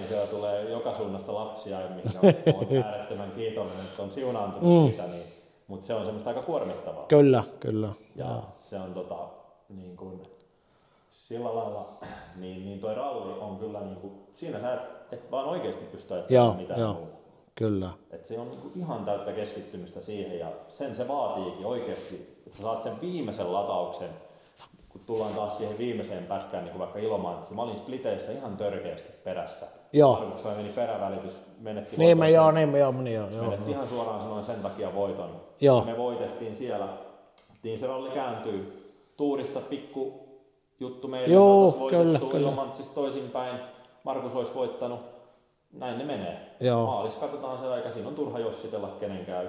siellä tulee joka suunnasta lapsia, mihin on äärettömän kiitollinen, että on siunaantunut sitä, niin, mutta se on semmoista aika kuormittavaa. Kyllä. Ja se on niin kuin, sillä lailla, niin toi ralli on kyllä niinku, siinä sä et vaan oikeasti pysty ajattelemaan mitään muuta. Kyllä. Et se on niinku ihan täyttä keskittymistä siihen ja se vaatiikin oikeasti, että sä saat sen viimeisen latauksen, kun tullaan taas siihen viimeiseen pätkään, niin kuin vaikka Ilomantsi. Mä olin spliteissä ihan törkeästi perässä. Markuksella meni perävälitys, menettiin menettiin ihan suoraan sanoen sen takia voiton. Me voitettiin siellä, niin se ralli kääntyy. Tuurissa pikku juttu meille, oltaisiin voitettu Ilomantsissa toisinpäin, Markus olisi voittanut, näin ne menee. Maalis katsotaan se aika, siinä on turha jossitella kenenkään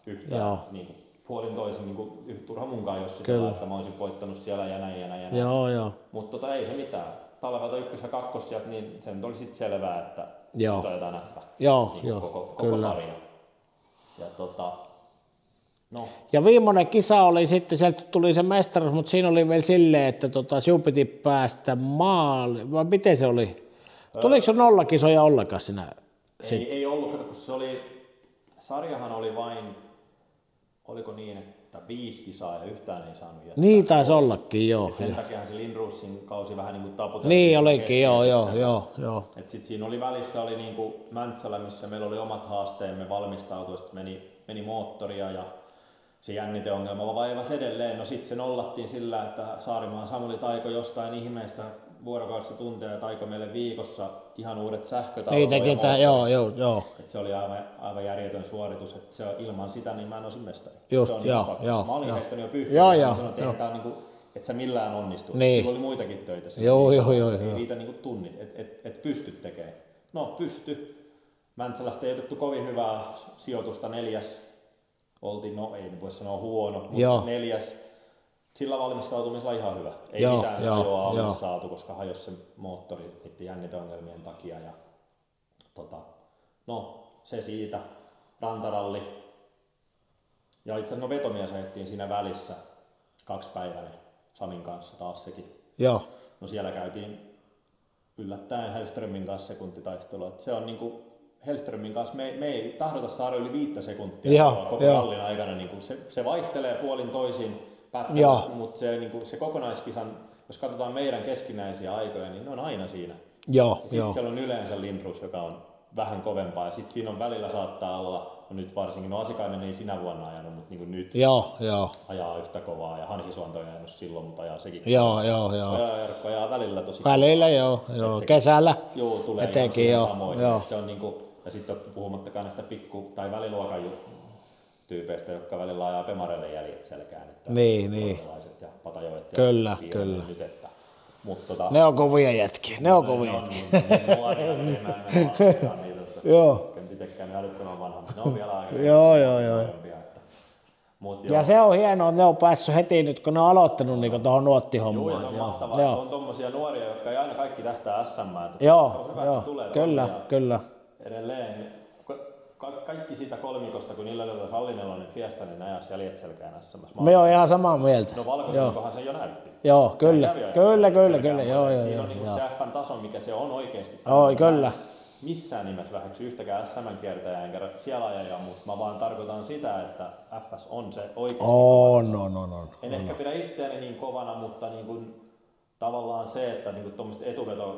yhtään niin puolin toisin, niin kuin turha munkaan jossitella, että mä olisin voittanut siellä ja näin. Mutta ei se mitään. Talvelta 1 ja 2 sieltä, niin sen oli sitten selvää, että otetaan F, niin koko sarja. Ja viimeinen kisa oli sitten, sieltä tuli se mestaruus, mutta siinä oli vielä silleen, että sinun piti päästä maaliin, vai miten se oli? Tuliko se 0 kisoja ollenkaan siinä? Ei ollut, kun se oli, sarjahan oli vain, oliko niin, että 5 kisaa ja yhtään ei saanut jättää. Niin taisi ollakin, joo. Sen takiahan se Lindrussin kausi vähän niin kuin taputeltiin. Niin olikin, joo. Sitten siinä oli välissä oli niin kuin Mäntsälä, missä meillä oli omat haasteemme valmistautua, sitten meni moottoria ja se jänniteongelma vaivasi edelleen. No sitten se nollattiin sillä, että Saarimaan Samuli taiko jostain ihmeestä vuorokaudesta tunteja ja taiko meille viikossa ihan uudet sähköt. Joo. Et se oli aivan järjetön suoritus, että se ilman sitä niin mä en olisi mestari. Just, se on joo. Mä olin heittänyt jo pyyhkiä ja sanoin, että tämä on niinku, et sä millään onnistu. Niin. Sillä oli muitakin töitä. Joo. Ei riitä niinku tunnit, et pysty tekemään. No pysty. Mäntsälästä ei otettu kovin hyvää sijoitusta 4. Oltiin, no ei voi sanoa huono, mutta 4. Sillä valmistautumisella ihan hyvä. Ei mitään ajoa alle saatu, koska hajosi se moottori niiden jänniteongelmien takia. Ja, no se siitä, rantaralli. Ja itse asiassa vetomies ajettiin siinä välissä 2-päiväinen Samin kanssa taas sekin. Joo. No siellä käytiin yllättäen Hellströmin kanssa sekuntitaistelua. Et se on niinku Hellströmin kanssa, me ei tahdota saada yli 5 sekuntia koko rallin aikana. Niinku se vaihtelee puolin toisin pätkällä, mutta se kokonaiskisan, jos katsotaan meidän keskinäisiä aikoja, niin ne on aina siinä. Sitten siellä on yleensä Lindros, joka on vähän kovempaa, ja sitten siinä on välillä saattaa olla, no nyt varsinkin, no Asikainen ei sinä vuonna ajanut, mutta niin kuin nyt ajaa yhtä kovaa, ja Hanhisuonto ei ajanut silloin, mutta ajaa sekin. Jarkko ajaa välillä tosi kovaa. Välillä kesällä tulee etenkin samoin. Se on niin kuin, ja sitten puhumattakaan näistä pikku- tai väliluokan tyypeistä, jotka välillä ajaa Pemarelle jäljet selkään. Että niin. Ja Patajoet kyllä. Nyt, että, mutta ne on kovia jätkiä, ne on kovia jätkiä. Ne on nuoria, niin mä en vastaan niitä. En itsekään älyttömän vanha, mutta ne on vielä aika nuorempia. Ja se on hienoa, että ne on päässyt heti nyt, kun ne on aloittanut niin tuohon nuottihommaan. Joo, ja se on mahtavaa, että on tommosia nuoria, jotka ei aina kaikki tähtää SM-ään. Se on hyvä, että tulee kyllä. Edelleen kaikki siitä kolmikosta, kun niillä oli rallineloinen Fiesta, niin ne ajasi jäljet selkään SMS. Me on ihan samaa mieltä. No valkoisenkohan se jo näytti. Joo, kyllä. Siinä on niinku se F:n taso, mikä se on oikeasti. Kyllä. Missään nimessä vähäksi yhtäkään SM-kiertäjää enkä siellä ajajaa, mutta mä vaan tarkoitan sitä, että FS on se oikeasti. En ehkä pidä itseäni niin kovana, mutta niin kuin tavallaan se, että niinku tuommoiset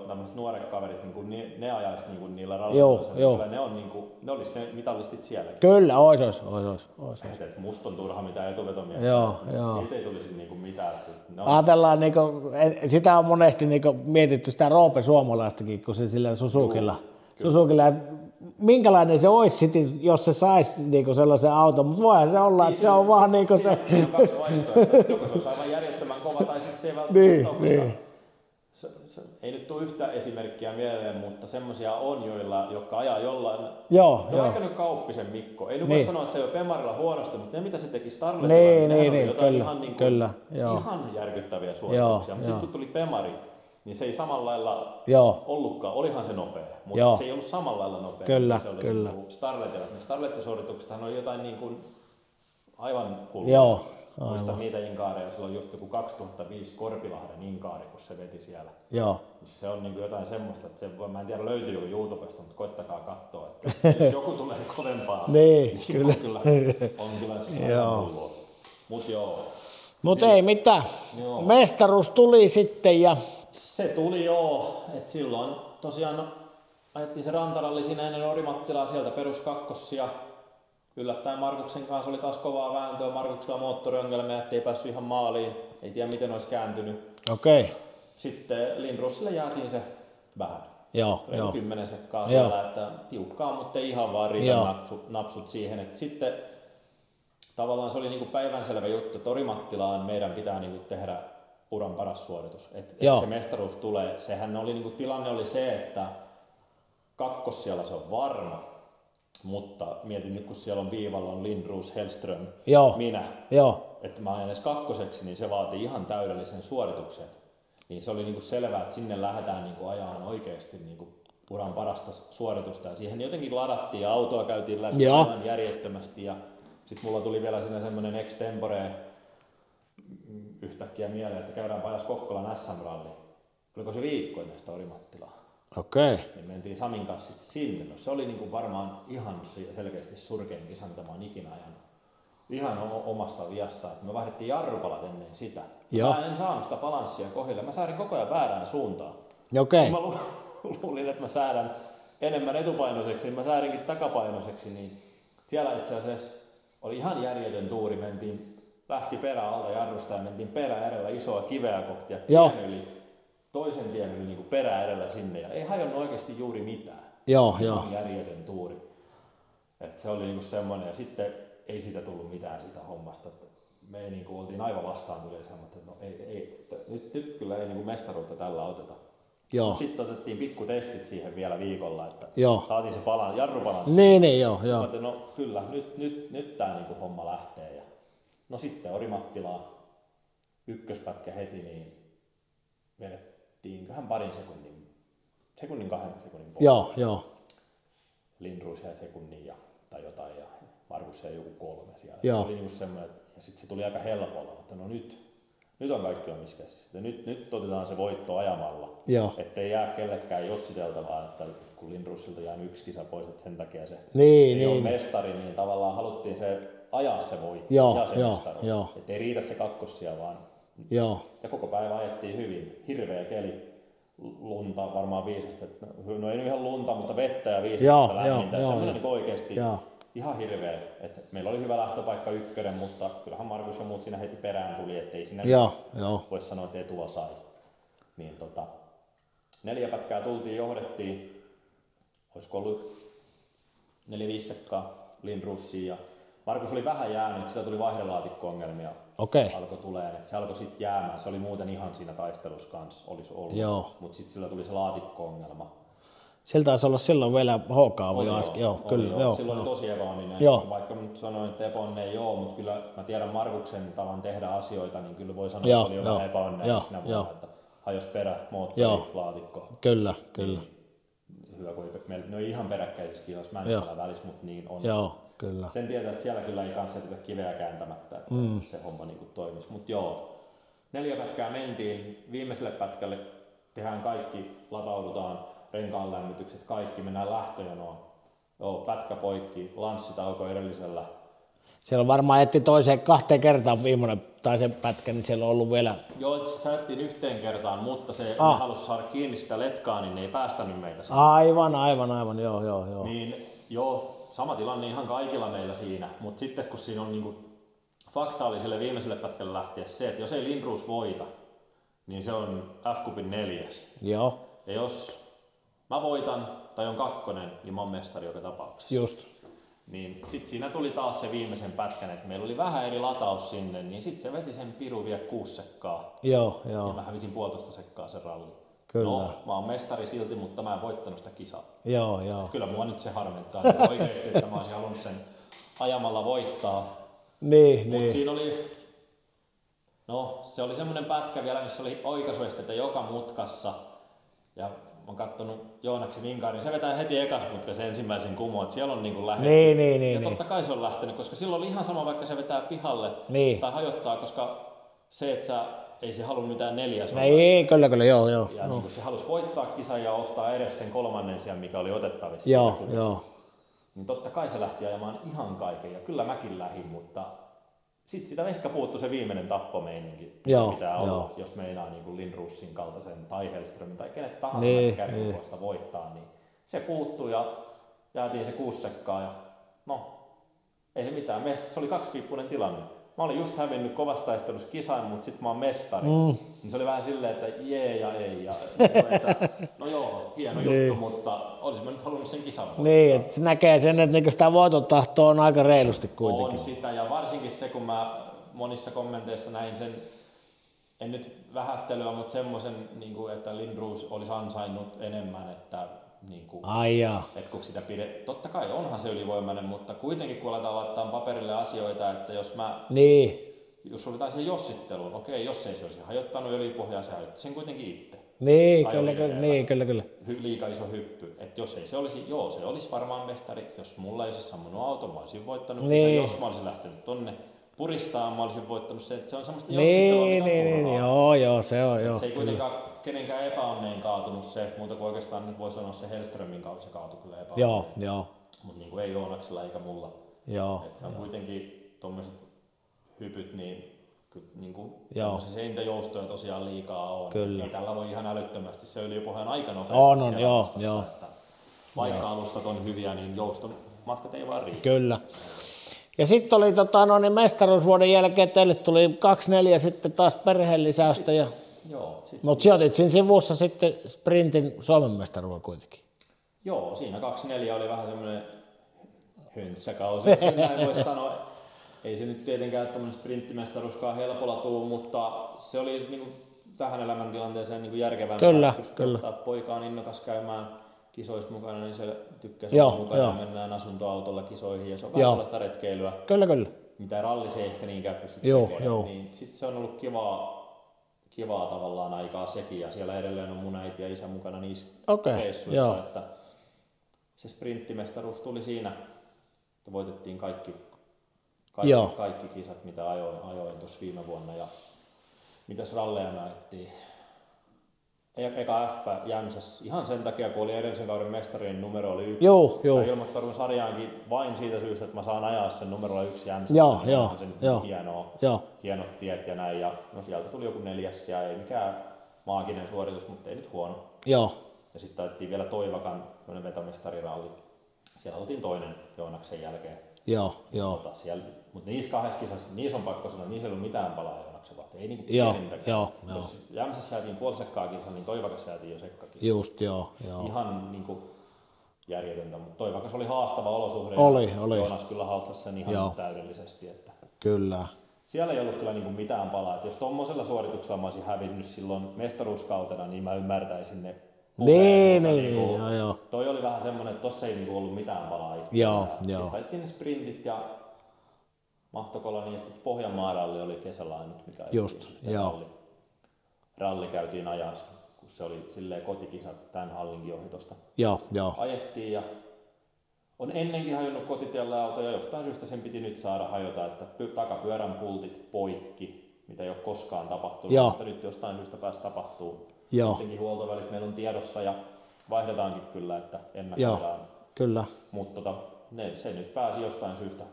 tämmöiset nuoret kaverit, niinku ne ajaisi niinku niillä ralliilla, ne on niinku, ne olisi ne mitallistit sielläkin. Kyllä, ois. Et musta on turha mitään etuvetomiestä. Siitä ei tulisi niinku mitään. Ajatellaan, niinku, sitä on monesti niinku mietitty sitä Roope Suomalaistakin, kun se sillä Suzukilla, minkälainen se olisi sitten, jos se saisi niinku sellaisen auton, mutta voihan se olla, että se on vaan niinku se. Siinä on 2 vaihtoehtoa, joko se olisi aivan järjettömän kova tai sitten se ei välttämättä ole, koska ei nyt tule yhtä esimerkkiä mieleen, mutta semmoisia on, jotka ajaa jollain. Vaikka nyt Kauppisen Mikko, ei nyt voi sanoa, että se ei ole Pemarilla huonosti, mutta ne mitä se teki Starletilla, oli jotain ihan järkyttäviä suorituksia, mutta sitten kun tuli Pemari, niin se ei samalla lailla ollutkaan, olihan se nopea, mutta se ei ollut samalla lailla nopea. Kyllä. Niin Starletilla. Ne Starletti-suorituksethan oli jotain niin kuin aivan hulluja. Muistan niitä inkaareja, silloin just joku 2005 Korpilahden inkaari, kun se veti siellä. Se on niin kuin jotain semmoista, että mä en tiedä löytyykö YouTubesta, mutta koittakaa katsoa, että jos joku tulee kovempaa, niin on kyllä siis aivan hullua. Mutta ei mitään. Mestaruus tuli sitten ja se tuli että silloin tosiaan ajettiin se rantaralli siinä ennen Orimattilaa sieltä peruskakkosia. Yllättäen Markuksen kanssa oli taas kovaa vääntöä, Markuksella moottoriongelmia, ettei päässyt ihan maaliin, ei tiedä miten olisi kääntynyt. Sitten Lindrossille jäätiin se vähän, 10 sekkaa siellä, että tiukkaa, mutta ei ihan vaan riitä napsut siihen. Et sitten tavallaan se oli niinku päivänselvä juttu, että Orimattilaan meidän pitää niinku tehdä uran paras suoritus, että se mestaruus tulee. Sehän oli niinku, tilanne oli se, että kakkossijalla se on varma, mutta mietin nyt kun siellä on viivalla on Lindros, Hellström, minä, että mä ajan edes kakkoseksi, niin se vaatii ihan täydellisen suorituksen. Niin se oli niinku selvää, että sinne lähdetään niinku ajamaan oikeasti niinku uran parasta suoritusta ja siihen jotenkin ladattiin ja autoa käytiin läpi aivan järjettömästi ja sitten mulla tuli vielä siinä semmoinen extempore yhtäkkiä mieleen, että käydään pajas Kokkolan SM-ralli. Oliko se viikko ennen sitä Orimattilaa? Niin mentiin Samin kanssa sitten sinne. No, se oli niinku varmaan ihan selkeästi surkein kisa, mitä mä oon ikinä ajanut. Ihan omasta viasta. Me vaihdettiin jarrupalat ennen sitä. Mä en saanut sitä balanssia kohdille. Mä säädin koko ajan väärään suuntaan. Mä luulin, että mä säädän enemmän etupainoiseksi, niin mä säädinkin takapainoiseksi. Niin siellä itse asiassa oli ihan järjetön tuuri, lähti peräalta jarrusta ja mentiin perä edellä isoa kiveä kohti ja toisen tien yli niin perä edellä sinne ja ei hajonnut oikeasti juuri mitään. Joo. Järjetön tuuri. Et se oli niinku semmoinen ja sitten ei siitä tullut mitään siitä hommasta. Että me niinku oltiin aivan vastaan tuli semmoinen, että no ei nyt kyllä ei niinku mestaruutta tällä oteta. Sitten otettiin pikku testit siihen vielä viikolla, että saatiin se jarrupalanssi. Niin, joo. Että no kyllä, nyt tää niinku homma lähtee. Ja, no sitten Orimattilaa ykköspätkä heti, niin vedettiinköhän parin sekunnin 2 sekunnin pois. Joo. Lindroos jäi sekunnin tai jotain ja Markus jäi joku 3 siellä. Se oli niinku semmoinen, ja sitten se tuli aika helpolla, että no nyt on kaikki omissa käsissä. Nyt otetaan se voitto ajamalla, ettei jää kellekään jossiteltavaa, että kun Lindroosilta jää 1 kisa pois, että sen takia se ei ole mestari, niin tavallaan haluttiin se ajaa se voitto ja se mestaruus. Että ei riitä se kakkossia vaan. Ja koko päivä ajettiin hyvin, hirveä keli. Lunta varmaan viisasta, no ei nyt ihan lunta, mutta vettä ja viisasta lämmintä. Ja semmoinen niin oikeasti ihan hirveä. Et meillä oli hyvä lähtöpaikka 1, mutta kyllähän Markus ja muut siinä heti perään tuli, ettei siinä voisi sanoa, että etua sai. Niin 4 pätkää johdettiin, olisiko ollut 4-5 sekkaa Lindroosiin ja Markus oli vähän jäänyt, sillä tuli vaihdelaatikko-ongelmia. Alkoi tulemaan, että se alkoi sitten jäämään. Se oli muuten ihan siinä taistelussa kanssa, olisi ollut, mutta sitten sillä tuli se laatikko-ongelma. Sillä taisi olla silloin vielä HK-avu. Silloin oli tosi epäonninen. Vaikka nyt sanoin, että epäonninen ei ole, mutta kyllä mä tiedän Markuksen tavan tehdä asioita, niin kyllä voi sanoa, että oli jo vähän epäonninen sinä vuonna, että hajosi perä, moottori, laatikko. Kyllä. Hyvä, kun meillä ei ihan peräkkäisissä kisoissa Mäntsälän välissä, mutta niin on. Kyllä. Sen tietää, että siellä kyllä ei kanssa jätetä kiveä kääntämättä, että se homma niin toimisi. Mutta 4 pätkää mentiin, viimeiselle pätkälle tehdään kaikki, lataudutaan, renkaan lämmitykset, kaikki, mennään lähtöjonoon. Pätkä poikki, lanssitauko edellisellä. Siellä varmaan etti 2 kertaan viimeinen tai sen pätkä, niin siellä on ollut vielä. Se ajettiin 1 kertaan, mutta se halusi saada kiinni sitä letkaa, niin ne ei päästänyt meitä siihen. Aivan, joo. Niin sama tilanne ihan kaikilla meillä siinä, mutta sitten kun siinä on niinku, fakta oli sille viimeiselle pätkälle lähteä se, että jos ei Lindroos voita, niin se on F-Cupin 4. Joo. Ja jos mä voitan tai on 2, niin mä oon mestari joka tapauksessa. Just. Niin sit siinä tuli taas se viimeisen pätkän, että meillä oli vähän eri lataus sinne, niin sit se veti sen piru vielä 6 sekkaa. Joo. Ja mä hävisin 1,5 sekkaa sen rallin. Kyllä. No, mä oon mestari silti, mutta mä en voittanut sitä kisaa. Joo. Kyllä mua nyt se harmittaa oikeesti, että mä olisin halunnut sen ajamalla voittaa. Niin. Siinä oli, se oli semmonen pätkä vielä, missä oli oikaisuesteitä joka mutkassa. Ja mä oon kattonut Joonaksen Inkaarin, se vetää heti ekas mutka se ensimmäisen kumoon, että siellä on niinku lähdetty. Niin. Ja totta kai se on lähtenyt, koska silloin oli ihan sama, vaikka se vetää pihalle tai hajottaa, koska se, että ei se halua mitään 4. Ei, kyllä, joo. Ja niin se halusi voittaa kisan ja ottaa edes sen 3. sijan, mikä oli otettavissa. Joo. Niin totta kai se lähti ajamaan ihan kaiken, ja kyllä mäkin lähdin, mutta sitten sitä ehkä puuttui se viimeinen tappomeininki, pitää olla, jos meinaa niin kuin Lindroosin kaltaisen tai Hellströmin tai kenet tahansa kärkikupoista voittaa, niin se puuttui ja jäätiin se 6 sekkaa ja ei se mitään, se oli 2-piippunen tilanne. Mä olin just hävinnyt kovassa taistelussa kisan, mutta sit mä oon mestari. Niin se oli vähän silleen, että jee ja ei. Ja, hieno juttu, mutta olisin mä nyt halunnut sen kisan voittaa. Niin, että se näkee sen, että niinku sitä voitotahtoa on aika reilusti kuitenkin. On sitä, ja varsinkin se, kun mä monissa kommenteissa näin sen, en nyt vähättelyä, mutta semmoisen, että Lindroos olisi ansainnut enemmän, että että kun sitä totta kai onhan se ylivoimainen, mutta kuitenkin kun aletaan laittaa paperille asioita, että jos jos ruvetaan siihen jossitteluun, jos ei se olisi hajottanut öljypohjaa, se hajotti sen kuitenkin itse. Kyllä. Liika iso hyppy, että jos ei se olisi, se olisi varmaan mestari, jos mulla ei olisi sammunut auto, mä olisin voittanut, jos mä olisin lähtenyt tonne puristaan, mä olisin voittanut se, että se on semmoista jossittelua, se on. Se ei kuitenkaan kenenkään epäonneen kaatunut se, muuta kuin oikeastaan nyt voi sanoa se Hellströmin kautta, se kaatui kyllä epäonneen. Joo. Mutta niin kuin ei Joonaksella eikä mulla. Että se on kuitenkin tommoset hypyt, niin se ei niitä joustoja tosiaan liikaa ole. Kyllä. Niin tällä voi ihan älyttömästi, se öljypohjan aika nopeasti joo. Että vaikka alustat on hyviä, niin jouston matkat ei vaan riitä. Kyllä. Ja sitten oli mestaruusvuoden jälkeen, teille tuli 2-4 sitten taas perheen lisäystä. Joo, mutta sijoitit siinä sivussa sitten sprintin Suomen mestaruuden kuitenkin. Joo, siinä 2-4 oli vähän semmoinen höntsäkausi, jos näin voisi sanoa. Ei se nyt tietenkään tuommoinen sprinttimestaruuskaan helpolla tuu, mutta se oli niin kuin tähän elämäntilanteeseen niin järkevämpää. Kyllä. Ottaa poika on innokas käymään kisoissa mukana, niin se tykkää olla mukana ja mennään asuntoautolla kisoihin ja se on vähän sellaista retkeilyä. Kyllä. Mitä rallissa ei ehkä niinkään pysty tekemään. Niin sitten se on ollut kivaa tavallaan aikaa sekin ja siellä edelleen on mun äiti ja isä mukana niissä reissuissa. Että se sprinttimestaruus tuli siinä, että voitettiin kaikki kisat, mitä ajoin tuossa viime vuonna. Ja mitäs ralleja mä ajettiin? Eka F Jämsässä ihan sen takia, kun oli edellisen kauden mestarin numero oli 1. Mä ilmoittaudun sarjaankin vain siitä syystä, että mä saan ajaa sen numerolla 1 Jämsässä. Hienot tiet ja näin. Ja no sieltä tuli joku 4. ja ei mikään maaginen suoritus, mutta ei nyt huono. Joo. Ja sitten ajettiin vielä Toivakan vetomestariralli. Siellä oltiin toinen Joonaksen jälkeen. Mutta niissä 2 kisassa, niissä on pakko sanoa, niissä ei ollut mitään palaa Joonaksen vahtia. Ei niinku pienintäkään. Jos Jämsässä jäätiin puolisekkaa kilsa, niin Toivakas jäätiin jo sekkakilsa. Just, joo. Ihan niinku järjetöntä, mutta Toivakas oli haastava olosuhde. Oli. Joonas kyllä haastasi sen ihan täydellisesti. Että kyllä. Siellä ei ollut kyllä niinku mitään palaa. Et jos tommosella suorituksella mä olisin hävinnyt silloin mestaruuskautena, niin mä ymmärtäisin ne. Joo. Toi oli vähän semmonen, että tossa ei niinku ollut mitään palaa itse. Sitten taittiin ne sprintit ja mahtokolla niin, että sitten Pohjanmaan ralli oli kesällä ainut, mikä ralli käytiin ajas, kun se oli silleen kotikisat tämän hallinkin ohi tosta. Ajettiin ja on ennenkin hajonnut kotitiellä auto ja jostain syystä sen piti nyt saada hajota, että takapyörän pultit poikki, mitä ei ole koskaan tapahtunut, mutta nyt jostain syystä pääsi tapahtuu. Sittenkin huoltovälit meillä on tiedossa ja vaihdetaankin kyllä, että ennakoidaan. Kyllä. Mutta se nyt pääsi jostain syystä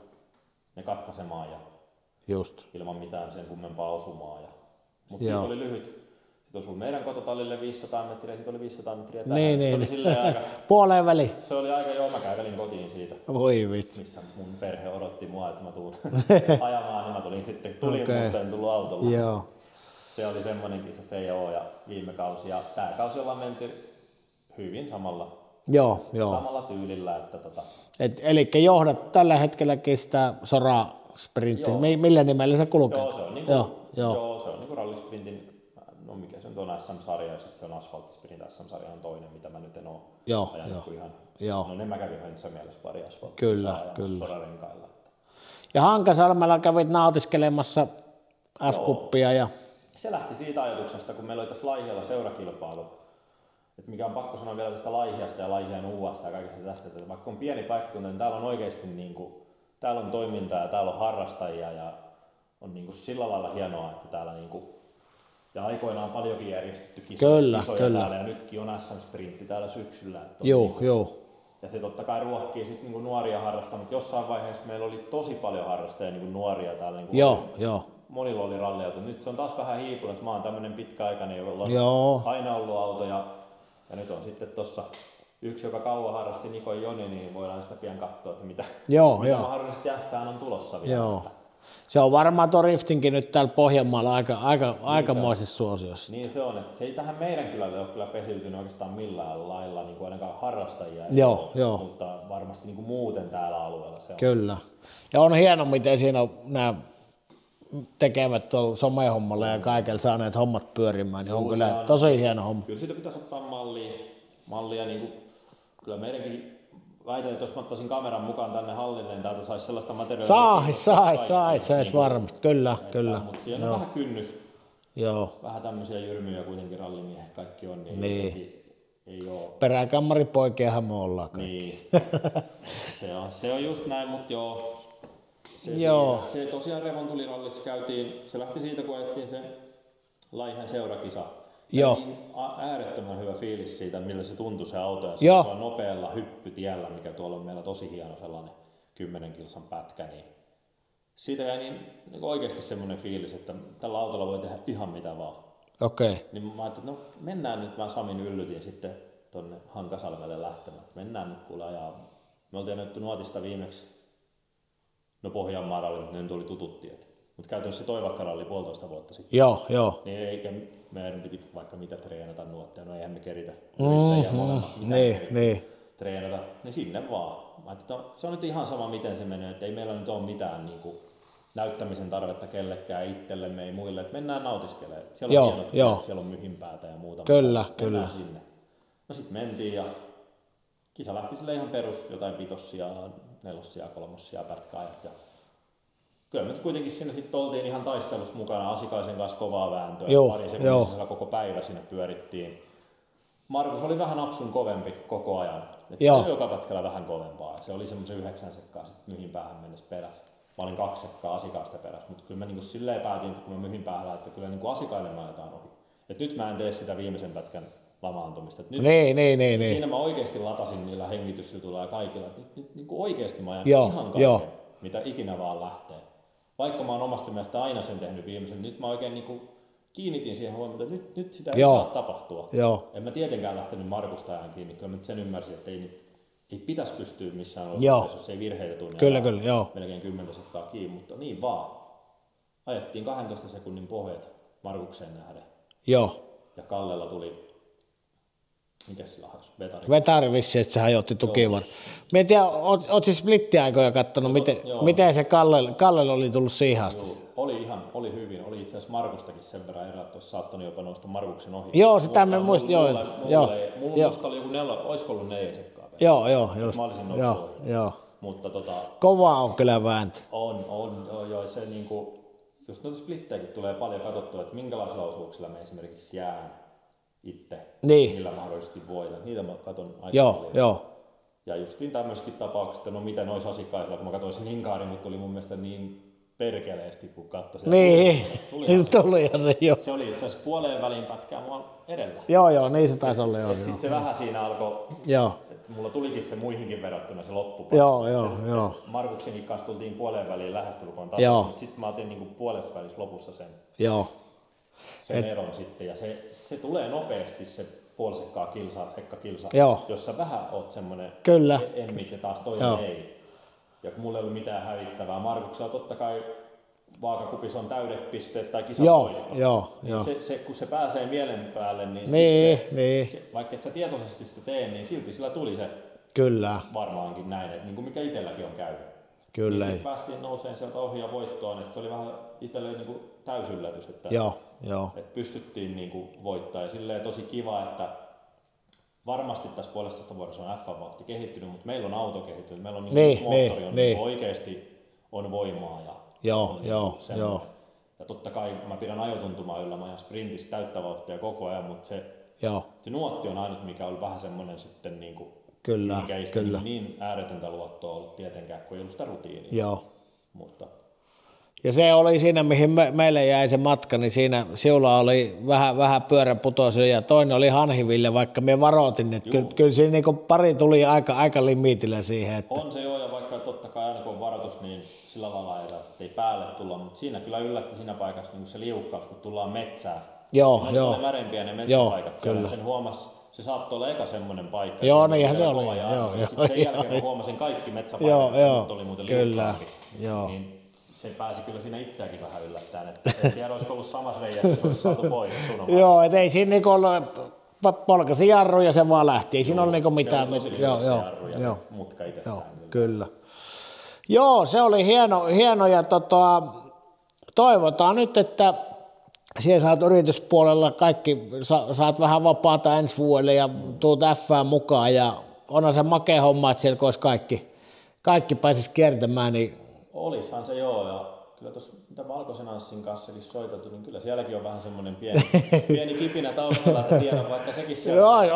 ne katkaisemaan ja ilman mitään sen kummempaa osumaa. Mutta siitä oli lyhyt. Sitten osui meidän kototallille 500 metriä, siitä oli 500 metriä tähän. Se oli silleen aika... Puoleen väliin. Se oli aika mä kävelin kotiin siitä. Voi vitsi. Missä mun perhe odotti mua, että mä tuun ajamaan, niin mä tulin mutta en tullut autolla. Se oli semmoinen kisa se ja viime kausi. Ja tää kausi ollaan menty hyvin samalla tyylillä. Että eli johdat tällä hetkelläkin sitä Sora-sprintti. Millä nimellä se kulkee? Se on niinku rallisprintin, no mikä se on tuon SM-sarja ja sitten se on asfalttisprint SM-sarja on toinen, mitä mä nyt en oo ajanut kuin ihan. No ne mä kävin höntsä mielessä pari asfalttia Sora-renkailla. Ja Hankasalmella kävit nautiskelemassa F-kuppia Se lähti siitä ajatuksesta, kun meillä oli tässä Laihialla seurakilpailu, että mikä on pakko sanoa vielä tästä Laihiasta ja Laihien Uasta ja kaikesta tästä, että vaikka on pieni paikkakunta, niin täällä on oikeasti täällä on toimintaa ja täällä on harrastajia ja on sillä lailla hienoa, että täällä ja aikoinaan paljonkin järjestetty kisoja täällä ja nytkin on SM-sprintti täällä syksyllä. Ja se totta kai ruokkii sitten nuoria harrastaa, mutta jossain vaiheessa meillä oli tosi paljon harrastajia nuoria täällä. Monilla oli ralliauto. Nyt se on taas vähän hiipunut. Mä oon tämmönen pitkäaikainen, jolla on aina ollut auto ja nyt on sitten tossa yksi, joka kauan harrasti Niko Joni, niin voidaan sitä pian katsoa, että mitä mahdollisesti F:ään on tulossa vielä. Se on varmaan tuo riftinkin nyt täällä Pohjanmaalla aikamoisessa suosiossa. Niin se on, että se ei tähän meidän kylälle ole kyllä pesiytynyt oikeastaan millään lailla, ainakaan harrastajia, mutta varmasti muuten täällä alueella se on. Kyllä. Ja on hieno, miten siinä on nämä tekevät tuolla somehommalla ja kaikella saaneet hommat pyörimään, niin on kyllä tosi hieno homma. Kyllä siitä pitäisi ottaa mallia kyllä meidänkin väitän, että jos mä ottaisin kameran mukaan tänne hallille, niin täältä saisi sellaista materiaalia. Sais varmasti, kyllä. Mutta siinä on vähän kynnys. Vähän tämmöisiä jyrmyjä kuitenkin rallimiehet kaikki on, niin. Ei ole. Peräkammaripoikiahan me ollaan kaikki. Niin. se on just näin, mutta Se tosiaan revontulirallissa käytiin, se lähti siitä, kun ajettiin se Laihien seurakisa. Niin äärettömän hyvä fiilis siitä, miltä se tuntui se auto ja se on nopealla hyppytiellä, mikä tuolla on meillä tosi hieno sellainen 10 kilsan pätkä. Niin siitä jäi niin oikeasti semmoinen fiilis, että tällä autolla voi tehdä ihan mitä vaan. Niin mä ajattelin, että mennään nyt, mä Samin yllytin sitten tonne Hankasalmelle lähtemään. Mennään nyt kuule ajaa. Me oltiin ajettu nuotista viimeksi No Pohjanmaan ralli, mutta ne tuli tutut tiet. Mutta käytännössä Toivakka-ralli 1,5 vuotta sitten. Joo. Niin eikä meidän piti vaikka mitä treenata nuotteja, no eihän me keritä yrittäjiä molemmat Niin. treenata, niin sinne vaan. Mä että se on nyt ihan sama miten se menee, että ei meillä nyt ole mitään niinku näyttämisen tarvetta kellekään itsellemme, ei muille, että mennään nautiskelemaan. Siellä on hienot tiet, siellä on myhinpäätä ja muuta. Kyllä. Sinne. No sitten mentiin ja kisa lähti sille ihan perus, jotain 5, 4, 3 pätkäajat. Ja kyllä me kuitenkin siinä sitten oltiin ihan taistelussa mukana Asikaisen kanssa kovaa vääntöä. Pari sekunnissa koko päivä siinä pyörittiin. Markus oli vähän napsun kovempi koko ajan. Se oli joka pätkällä vähän kovempaa. Se oli semmoisen 9 sekkaa sitten myhin päähän mennessä perässä. Mä olin 2 sekkaa Asikaista perässä, mutta kyllä mä niinku silleen päätin, että kun mä myhin päähän, että kyllä niinku Asikainen mä jotain ohi. Et nyt mä en tee sitä viimeisen pätkän lamaantumista. Nyt niin. Siinä mä oikeasti latasin niillä hengitysjutuilla ja kaikilla. Nyt niinku oikeasti mä ajan ihan kaiken, mitä ikinä vaan lähtee. Vaikka mä oon omasta mielestä aina sen tehnyt viimeisen, nyt mä oikein niinku kiinnitin siihen huomioon, että nyt sitä ei saa tapahtua. En mä tietenkään lähtenyt Markusta ajan kiinni, kyllä mä sen ymmärsin, että ei pitäisi pystyä missään olosuhteissa, jos ei virheitä tunne. Kyllä, melkein 10 sekkaa kiinni, mutta niin vaan. Ajettiin 12 sekunnin pohjat Markukseen nähden. Ja Kallella tuli, mikäs sillä hajosi? Vetari vissiin, että se hajotti tukivar. Mä en tiedä, oot siis splittiaikoja kattonut, miten se Kallella oli tullut siihen asti? Oli hyvin. Oli itse asiassa Markustakin sen verran erää, että olisi saattanut jopa nousta Markuksen ohi. Joo, sitä mä muistin. Mulla oli joku olisiko ollut 4 sekkaa. Just. Mä olisin noussut ohi. Mutta kovaa on kyllä vääntö. Joo, se niinku, just noita splittejäkin tulee paljon katsottua, että minkälaisilla osuuksilla me esimerkiksi jään itse, millä mahdollisesti voitan. Niitä mä katson aika paljon. Ja justiin tämmöisikin tapaukset, että no miten olisi Asikaisilla, kun mä katsoisin Inkaarin, mutta tuli mun mielestä niin perkeleesti, kun katsoi sen. Tulihan se jo. Se oli itse asiassa puoleen väliin pätkää mua edellä. Joo, niin se taisi olla. Sitten se vähän siinä alkoi, että mulla tulikin se muihinkin verrattuna se loppupäivä. Joo. Markuksenkin kanssa tultiin puoleen väliin lähestulkoon taas, mutta sitten mä otin niinku puolessa välissä lopussa sen eron sitten. Ja se tulee nopeasti se puolisekkaa kilsa, jos sä vähän oot semmonen emmit ja taas toinen ei. Ja kun mulla ei ollut mitään hävittävää, Markuksella totta kai vaakakupissa on täydet pisteet tai kisavoitto. Se, kun se pääsee mielen päälle, niin vaikka et sä tietoisesti sitä tee, niin silti sillä tuli se varmaankin näin, että niin kuin mikä itselläkin on käynyt. Kyllä. Niin sitten päästiin nouseen sieltä ohi ja voittoon, että se oli vähän itselle niin kuin täysyllätys, että pystyttiin niin kuin voittaa. Ja silleen tosi kiva, että varmasti tässä 1,5 vuodessa on F1-vauhti kehittynyt, mutta meillä on auto kehittynyt, meillä on moottori on oikeasti on voimaa ja ja totta kai mä pidän ajotuntumaa yllä, mä ajan sprintissä täyttä vauhtia koko ajan, mutta se nuotti on ainut, mikä oli vähän semmoinen sitten niinku, mikä ei niin ääretöntä luottoa ollut tietenkään, kun ei ollut sitä rutiinia. Mutta ja se oli siinä, mihin meille jäi se matka, niin siinä siulla oli vähän pyöräputoisia ja toinen oli Hanhiville, vaikka me varoitin, että kyllä siinä niin pari tuli aika limitillä siihen. Että on se joo, ja vaikka totta kai aina kun on varoitus, niin sillä lailla ei päälle tulla, mutta siinä kyllä yllätti siinä paikassa niin se liukkaus, kun tullaan metsään. Ne on märempiä ne metsäpaikat siellä, sen huomasi, se saattoi olla eka semmoinen paikka. Niinhän se oli. Sitten sen jälkeen mä huomasin kaikki metsäpaikat, mutta oli muuten liukkaampi. Niin se pääsi kyllä siinä itseäkin vähän yllättäen, että en tiedä, olisiko ollut samassa reijässä, kun olisi saatu pois. Joo, et ei siinä niinku ollut, polkasi jarru ja se vaan lähti, ei siinä ollut niinku mitään. Se oli tosi jarru ja se mutka itsessään. Kyllä. Joo, se oli hieno ja toivotaan nyt, että siellä saat yrityspuolella kaikki, saat vähän vapaata ensi vuodelle ja tuut F:ään mukaan ja onhan se makea homma, että siellä olisi kaikki pääsisi kiertämään, niin olishan se ja kyllä tuossa mitä Valkoisen Anssin kanssakin soitettu, niin kyllä sielläkin on vähän semmoinen pieni kipinä taustalla, että tiedän vaikka sekin siellä.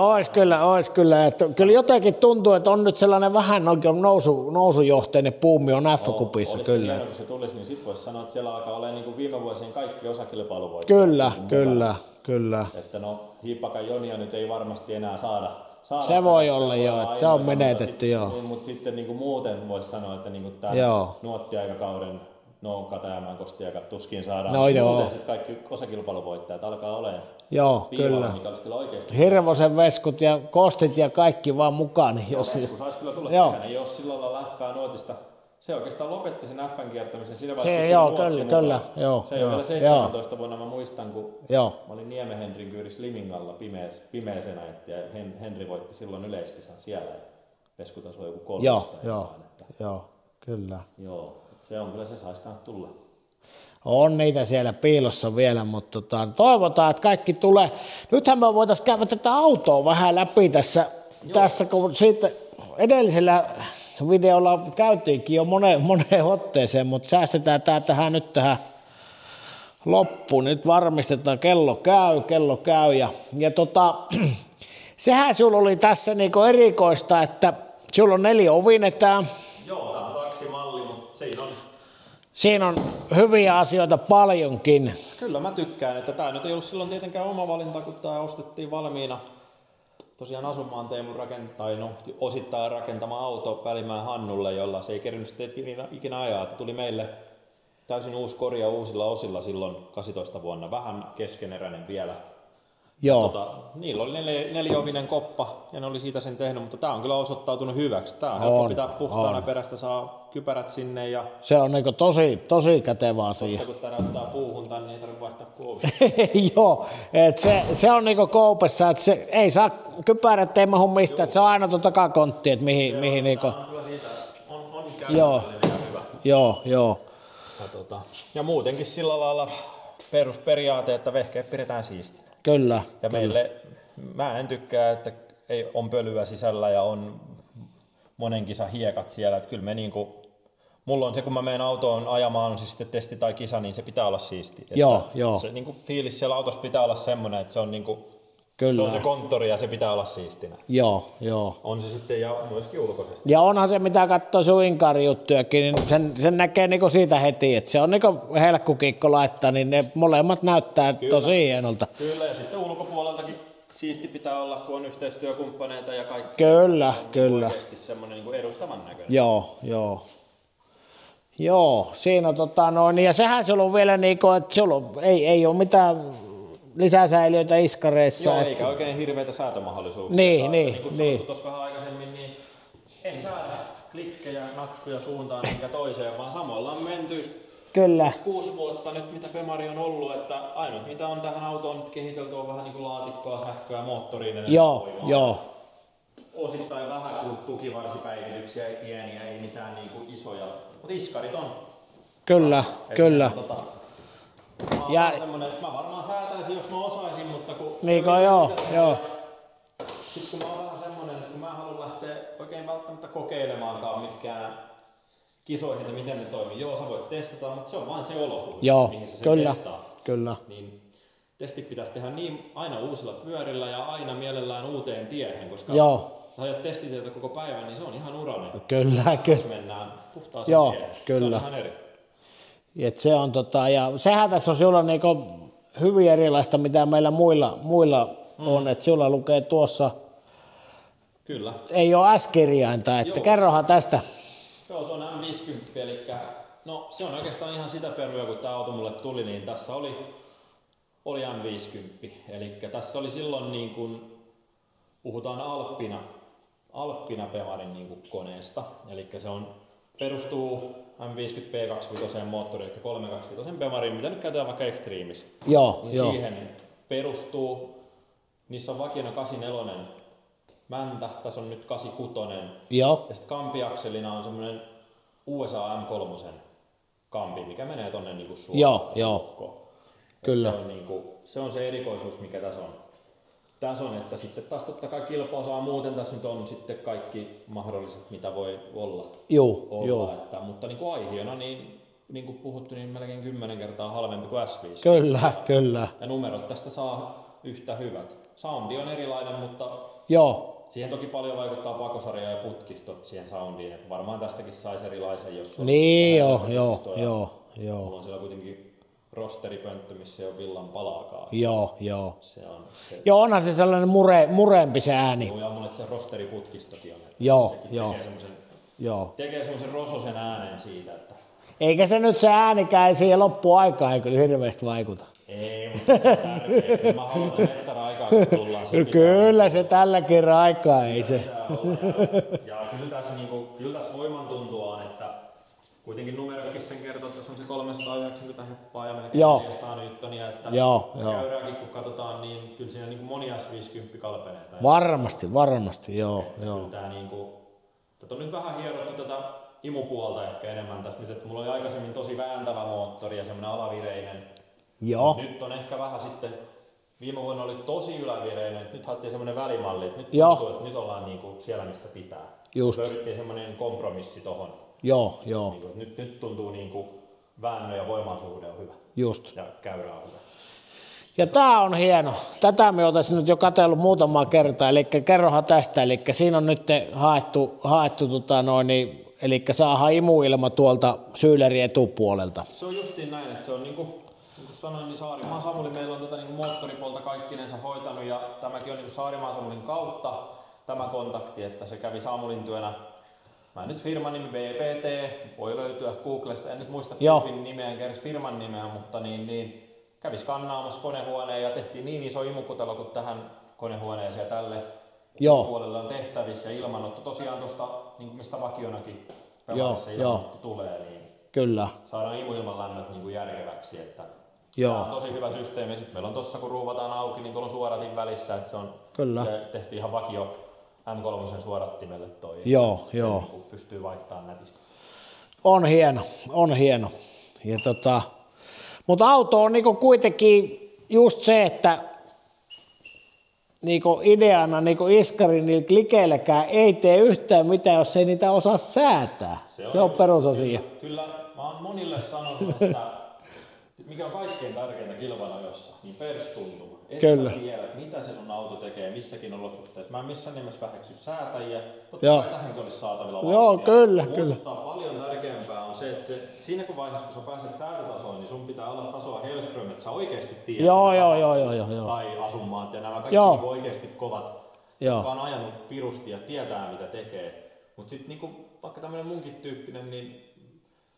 Ois kyllä, että kyllä jotenkin tuntuu, että on nyt sellainen vähän oikein nousujohteinen puumi on F-kupissa kyllä. Olisi hieno, kun se tulisi, niin sitten voisi sanoa, että siellä alkaa olla niin kuin viime vuosien kaikki osakilpailuvoittajat. Kyllä. Että no Hiipakan Jonia nyt ei varmasti enää saada. Se voi olla että se on menetetty mutta sitten niin kuin muuten voisi sanoa, että niin kuin tämä nuottiaikakauden Katajamäen kostiaikat tuskin saadaan. Muuten sitten kaikki osakilpailuvoittajat alkaa olemaan kyllä. Mikä olisi kyllä oikeasti. Hirvosen veskut ja kostit ja kaikki vaan mukaan. Vesku saisi kyllä tulla sehän, ei ole sillä lailla läffää nuotista se oikeastaan lopetti sen F:n kiertämisen sillä Se, joo, kyllä, joo. Se ei ole vielä 17 vuonna, mä muistan, kun joo. mä olin Niemen Henrin kyydissä Limingalla pimeäsenä, ja Henri voitti silloin yleiskisan siellä, ja peskutaso oli joku 300. Joo, kyllä. Joo, se on kyllä, se saisi kanssa tulla. On niitä siellä piilossa vielä, mutta toivotaan, että kaikki tulee. Nythän me voitaisiin käydä tätä autoa vähän läpi tässä kun siitä edellisellä videolla käytiinkin jo moneen otteeseen, mutta säästetään tämä tähän loppuun. Nyt varmistetaan, kello käy. Ja sehän sulla oli tässä niinku erikoista, että sulla on 4-ovinen tämä. Joo, tämä on taksimalli, mutta siinä on hyviä asioita paljonkin. Kyllä mä tykkään, että tämä nyt ei ollut silloin tietenkään oma valinta, kun tämä ostettiin valmiina. Tosiaan Asumaan Teemun osittain rakentama auto Välimäen Hannulle, jolla se ei kerinyt sitten ikinä ajaa. Että tuli meille täysin uusi korja uusilla osilla silloin 18 vuonna, vähän keskeneräinen vielä. Joo. Niillä oli 4-ovinen koppa ja ne oli siitä sen tehnyt, mutta tämä on kyllä osoittautunut hyväksi. Tämä on helppo pitää puhtaana, perästä saa kypärät sinne. Ja se on niinku tosi kätevä asia. Koska kun tämä näyttää puuhun tänne, niin ei tarvitse vaihtaa kuovia. Joo, se on niinku koupessa, että se ei saa kypärät, ei mahu mistään, että se on aina tuo takakontti, että mihin niinku. On kyllä siitä, on käytännöllinen ja hyvä. Joo. Ja muutenkin sillä lailla perusperiaate, että vehkeet pidetään siistinä. Kyllä. Ja meille, mä en tykkää, että ei on pölyä sisällä ja on monen kisan hiekat siellä. Että kyllä me mulla on se, kun mä menen autoon ajamaan, on se sitten testi tai kisa, niin se pitää olla siisti. Joo. Se fiilis siellä autossa pitää olla semmoinen, että se on kyllä. Se on se konttori ja se pitää olla siistinä. Joo. On se sitten ja myöskin ulkoisesti. Ja onhan se, mitä katsoo sun Inkari-juttujakin, niin sen näkee niinku siitä heti, että se on niinku helkkukikko laittaa, niin ne molemmat näyttää tosi hienolta. Kyllä, ja sitten ulkopuoleltakin siisti pitää olla, kun on yhteistyökumppaneita ja kaikki. Kyllä. Oikeasti semmoinen niin edustavan näköinen. Joo, siinä on ja sehän sulla on vielä niinku, että sulla ei ole mitään lisäsäiliöitä iskareissa. Joo, eikä oikein hirveitä säätömahdollisuuksia. Niin. Sanottu tuossa vähän aikaisemmin, niin en saa klikkejä, naksuja suuntaan eikä toiseen, vaan samoilla on menty kyllä 6 vuotta nyt, mitä Bemari on ollut, että ainut mitä on tähän autoon nyt kehitelty on vähän niin kuin laatikkoa, sähköä ja moottoriin. Joo. Osittain vähän kuin tukivarsipäivityksiä, pieniä, ei mitään niin kuin isoja, mutta iskarit on. Kyllä. Mä varmaan säätäisin, jos mä osaisin, mutta kun... Joo. Sitten kun mä oon vähän semmonen, että kun mä haluan lähteä oikein välttämättä kokeilemaankaan mitkään kisoihin, että miten ne toimii. Joo, sä voit testata, mutta se on vain se olosuhde, mihin sä sen testaa. Kyllä. Niin testit pitäisi tehdä niin aina uusilla pyörillä ja aina mielellään uuteen tiehen, koska sä ajat testitietä koko päivän, niin se on ihan urainen. Kyllä. Jos mennään puhtaaseen tiehen. Kyllä. Se on ihan eri. Et se on ja sehän tässä on sulla niinku hyvin erilaista, mitä meillä muilla on, että sulla lukee tuossa, kyllä. Ei ole S-kirjainta, että kerrohan tästä. Joo, se on M50, eli se on oikeastaan ihan sitä peruja, kun tämä auto mulle tuli, niin tässä oli M50, eli tässä oli silloin niin kuin puhutaan Alppina Bemarin niin kuin koneesta, eli se perustuu M50 P25 moottori, eli 325 Bemariin, mitä nyt käytetään vaikka Extremis. Siihen perustuu, niissä on vakina 84 mäntä, tässä on nyt 86. Joo. Ja sitten kampiakselina on semmoinen USA M3 kampi, mikä menee tonne niinku suoraan. Joo. Kyllä. Se on se erikoisuus, mikä tässä on. Tässä on, että sitten taas totta kai kilpa-osaa muuten tässä nyt on sitten kaikki mahdolliset, mitä voi olla. Joo. Mutta niin kuin aihiona, niin kuin puhuttu, niin melkein 10 kertaa halvempi kuin S5. Kyllä. Ja numerot tästä saa yhtä hyvät. Soundi on erilainen, mutta siihen toki paljon vaikuttaa pakosarja ja putkistot siihen soundiin, että varmaan tästäkin saisi erilaisen, jos on joo. Mulla on siellä kuitenkin rosteripönttö, missä ei ole villan palaakaan. Joo. Se on se. Joo, onhan se sellainen mureempi se ääni. Ja mulle se rosteriputkistokin on. Joo. Tekee semmoisen rososen äänen siitä, että... Eikä se nyt se äänikään siihen loppuaikaan, ei kyllä hirveästi vaikuta. Ei, mutta se on tärkeää. Mä haluan mettää aikaa, kun tullaan. Kyllä se tälläkin aikaa, ei se. Ja kyllä tässä voiman tuntua on, että kuitenkin numerokin sen kertoo, että se on se 390 heppaa ja melkein Joo. 400 newtonia, että Joo. käyrääkin kun katsotaan, niin kyllä siinä niin moni S50 kalpenee. Varmasti, joo. Kyllä tää niinku, tätä on nyt vähän hierottu tätä imupuolta ehkä enemmän tässä nyt, että mulla oli aikaisemmin tosi vääntävä moottori ja semmoinen alavireinen. Joo. Nyt on ehkä vähän sitten, viime vuonna oli tosi ylävireinen, nyt haettiin semmoinen välimalli, että nyt Joo. tuntuu, että nyt ollaan niinku siellä missä pitää. Just. Löydettiin semmoinen kompromissi tohon. Joo. Niinku, nyt tuntuu niinku väännö ja voimasuhde on hyvä. Just. Ja käyrä on hyvä. Ja tää on hieno. Tätä me oltaisiin nyt jo katsellut muutamaa kertaa, eli kerrohan tästä, eli siinä on nyt haettu eli saadaan imuilma tuolta syylerin etupuolelta. Se on justiin näin, että se on niin kuin sanoin, niin Saarimaan Samuli meillä on tätä niin moottoripuolta kaikkinensa hoitanut ja tämäkin on niin Saarimaan Samulin kautta tämä kontakti, että se kävi Samulin työnä. Mä nyt firman nimi VPT, voi löytyä Googlesta, en nyt muista tyypin nimeä enkä firman nimeä, mutta kävi skannaamassa konehuoneen ja tehtiin niin iso imukutelo kuin tähän konehuoneeseen ja tälle puolelle on tehtävissä ja ilmanotto tosiaan tuosta, niin mistä vakionakin pelaamassa ilmanotto tulee, niin kyllä. saadaan imuilman lämmöt niin järkeväksi. Että Joo. tämä on tosi hyvä systeemi. Sitten meillä on tuossa kun ruuvataan auki, niin tuolla on suodatin välissä, että se on tehty ihan vakio M3 suodattimelle toi. Joo. Niin pystyy vaihtamaan nätisti. On hieno. Ja mutta auto on niinku kuitenkin just se, että niinku ideana niinku iskari niillä klikeilläkään ei tee yhtään mitään, jos ei niitä osaa säätää. Se on perusasia. Kyllä mä oon monille sanonut, että mikä on kaikkein tärkeintä kilpailuajossa, niin perstuntuma. Et sä tiedä, mitä se sun auto tekee missäkin olosuhteissa. Mä en missään nimessä väheksy säätäjiä. Totta kai tähänkin olisi saatavilla vauhtia. Mutta paljon tärkeämpää on se, että siinä kun vaiheessa, kun sä pääset säätötasoon, niin sun pitää olla tasoa Hellström, että sä oikeasti tiedät. Joo. Tai asumaat ja nämä kaikki niin oikeasti kovat, jotka on ajanut pirusti ja tietää mitä tekee. Mutta sitten niin vaikka tämmönen munkin tyyppinen, niin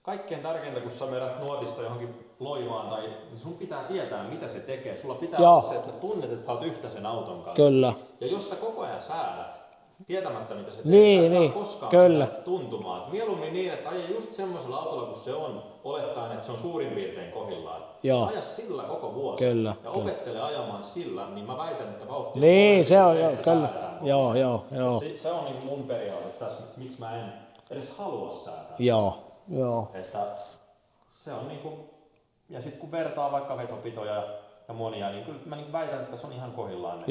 kaikkein tärkeintä, kun sä vedät nuotista johonkin loivaan, niin sun pitää tietää, mitä se tekee. Sulla pitää olla se, että sä tunnet, että sä oot yhtä sen auton kanssa. Kyllä. Ja jos sä koko ajan säädät, tietämättä mitä se tekee, sä et saa koskaan tuntumaan. Et mieluummin niin, että aja just semmoisella autolla, kun se on, olettaen, että se on suurin piirtein kohdillaan. Aja sillä koko vuosi. Ja opettele ajamaan sillä, niin mä väitän, että vauhti on se on, kyllä. Joo. Se on niin mun periaate tässä, miksi mä en edes halua säätää. Joo. Että se on niinku, ja sitten kun vertaa vaikka vetopitoja ja monia, niin kyllä mä väitän, että se on ihan kohdillaan.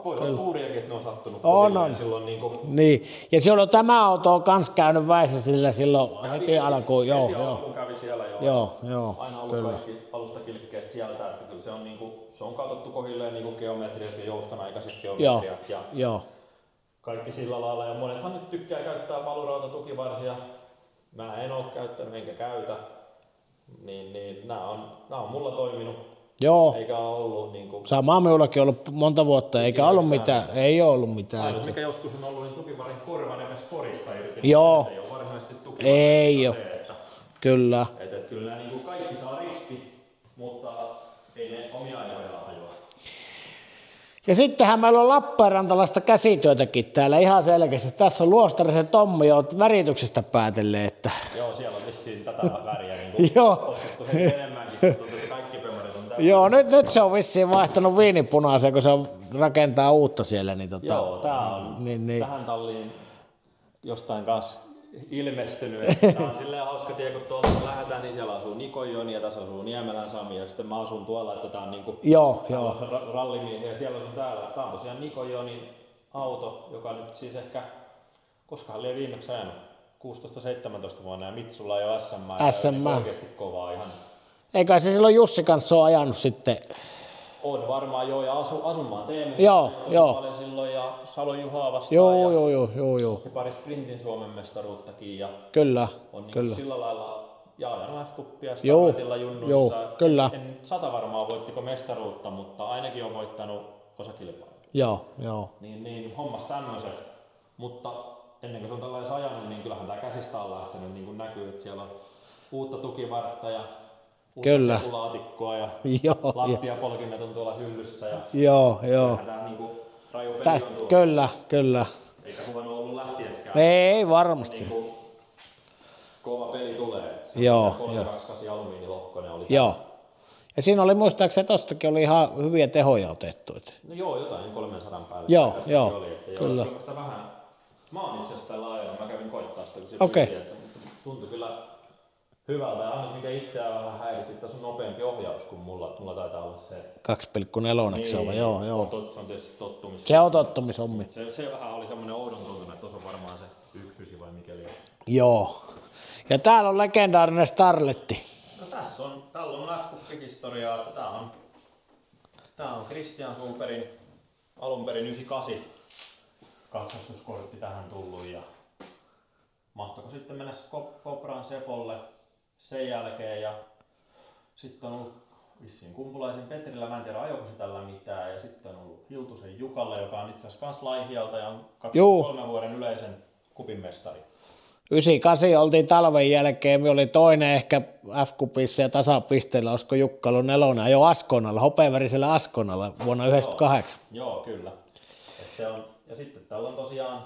Voi olla tuuriakin, että ne on sattunut kohdillaan. Silloin niinku. Niin, ja silloin tämä auto on kans käynyt väissä sillä silloin heti alkuun. Alkuun kävi siellä Joo. Aina ollut kaikki alustakilkkeet sieltä, että kyllä se on niinku, se on katsottu kohdilleen niinku geometriat ja joustonaikaiset geometriat ja kaikki sillä lailla. Ja monethan nyt tykkää käyttää valurautatukivarsia. Mä en oo käyttänyt enkä käytä, niin nämä on mulla toiminut, eikä ole ollut niinku. Samaa minullakin ollut monta vuotta, eikä ollut mitään, ei ole ollut mitään. Ainoa mikä joskus on ollut, niin tukivarin korvan edes korista irti, ei ole varsinaisesti tukivarin. Ei ole, kyllä. Että kyllä nämä niinku kaikki saa riski, mutta ei ne omia ajoja ajoa. Ja sittenhän meillä on Lappeenrantalaista käsityötäkin täällä ihan selkeästi. Tässä on Luostarisen Tommi jo värityksestä päätellen, että. Joo, siellä on vissiin tätä väriä niin ostettu enemmänkin, mutta kaikki pömörit on täällä. Joo, nyt se on vissiin vaihtanut viinipunaiseen, kun se rakentaa uutta siellä. Niin Joo, tää on tähän talliin jostain kanssa ilmestynyt. Tää on silleen hauska tie, kun tuolta lähdetään, niin siellä asuu Niko Joni ja tässä asuu Niemelän Sami ja sitten mä asun tuolla, että tää on niinku rallimiehiä ja siellä on täällä. Tää on tosiaan Niko Jonin auto, joka nyt siis ehkä, koskahan liian viimeksi ajanut, 16-17 vuonna ja Mitsulla jo SM. Oikeesti kovaa ihan. Eikä se silloin Jussi kanssa ole ajanut sitten. On varmaan ja Asunmaan Teemu. Paljon silloin ja Salon Juhaa vastaan. Joo. Ja pari sprintin Suomen mestaruuttakin ja kyllä, on kyllä. Sillä lailla ja ajanut F-kuppia Starletilla junnuissa. Kyllä. En 100 varmaan voittiko mestaruutta, mutta ainakin on voittanut osakilpailuja. Joo. Niin hommas tämmöiset, mutta ennen kuin se on tällaisen ajanut, niin kyllähän tämä käsistä on lähtenyt, niin kuin näkyy, että siellä on uutta tukivartta ja uutta sekulaatikkoa ja lattiapolkimet on tuolla hyllyssä. Joo. Tämä niin raju peli on tulossa. Kyllä. Eikä huono ollut lähtieskään. Ei varmasti. Niin Kova peli tulee. Joo, 328 alumiinilokkonen oli. Joo. Ja siinä oli muistaakseni, tostakin oli ihan hyviä tehoja otettu. No joo, jotain 300 päälle. Joo, oli, että kyllä. Joo, sitä vähän, mä oon itse asiassa tällä ajalla, mä kävin koittaa sitä, kun se Okei. että tuntui kyllä hyvältä. Ja aina mikä itseään vähän häiritti, että tässä on nopeampi ohjaus kuin mulla. Mulla taitaa olla se. 2,4 se on, joo. Se on tietysti tottumis. Se on tottumishommi. Se vähän oli semmoinen oudon tuntunut, että tuossa on varmaan se 1 vai mikäli. Joo. Ja täällä on legendaarinen Starletti. No täällä on F-Cup-historiaa. Tää on Christian Sulperin alunperin 98 katsastuskortti tähän tullut ja mahtoiko sitten mennä Kopran Sepolle sen jälkeen ja sitten on ollut vissiin Kumpulaisen Petrillä, mä en tiedä ajoiko se tällä mitään ja sitten on ollut Hiltusen Jukalle, joka on itse asiassa kans Laihialta ja on 23 vuoden yleisen kupin mestari. 98 oltiin talven jälkeen, me oli toinen ehkä F-kupissa ja tasapisteellä, olisiko Jukka ollut 4, jo Askonalla, hopeavärisellä Askonalla vuonna 1998. Joo, kyllä. Et se on, ja sitten täällä on tosiaan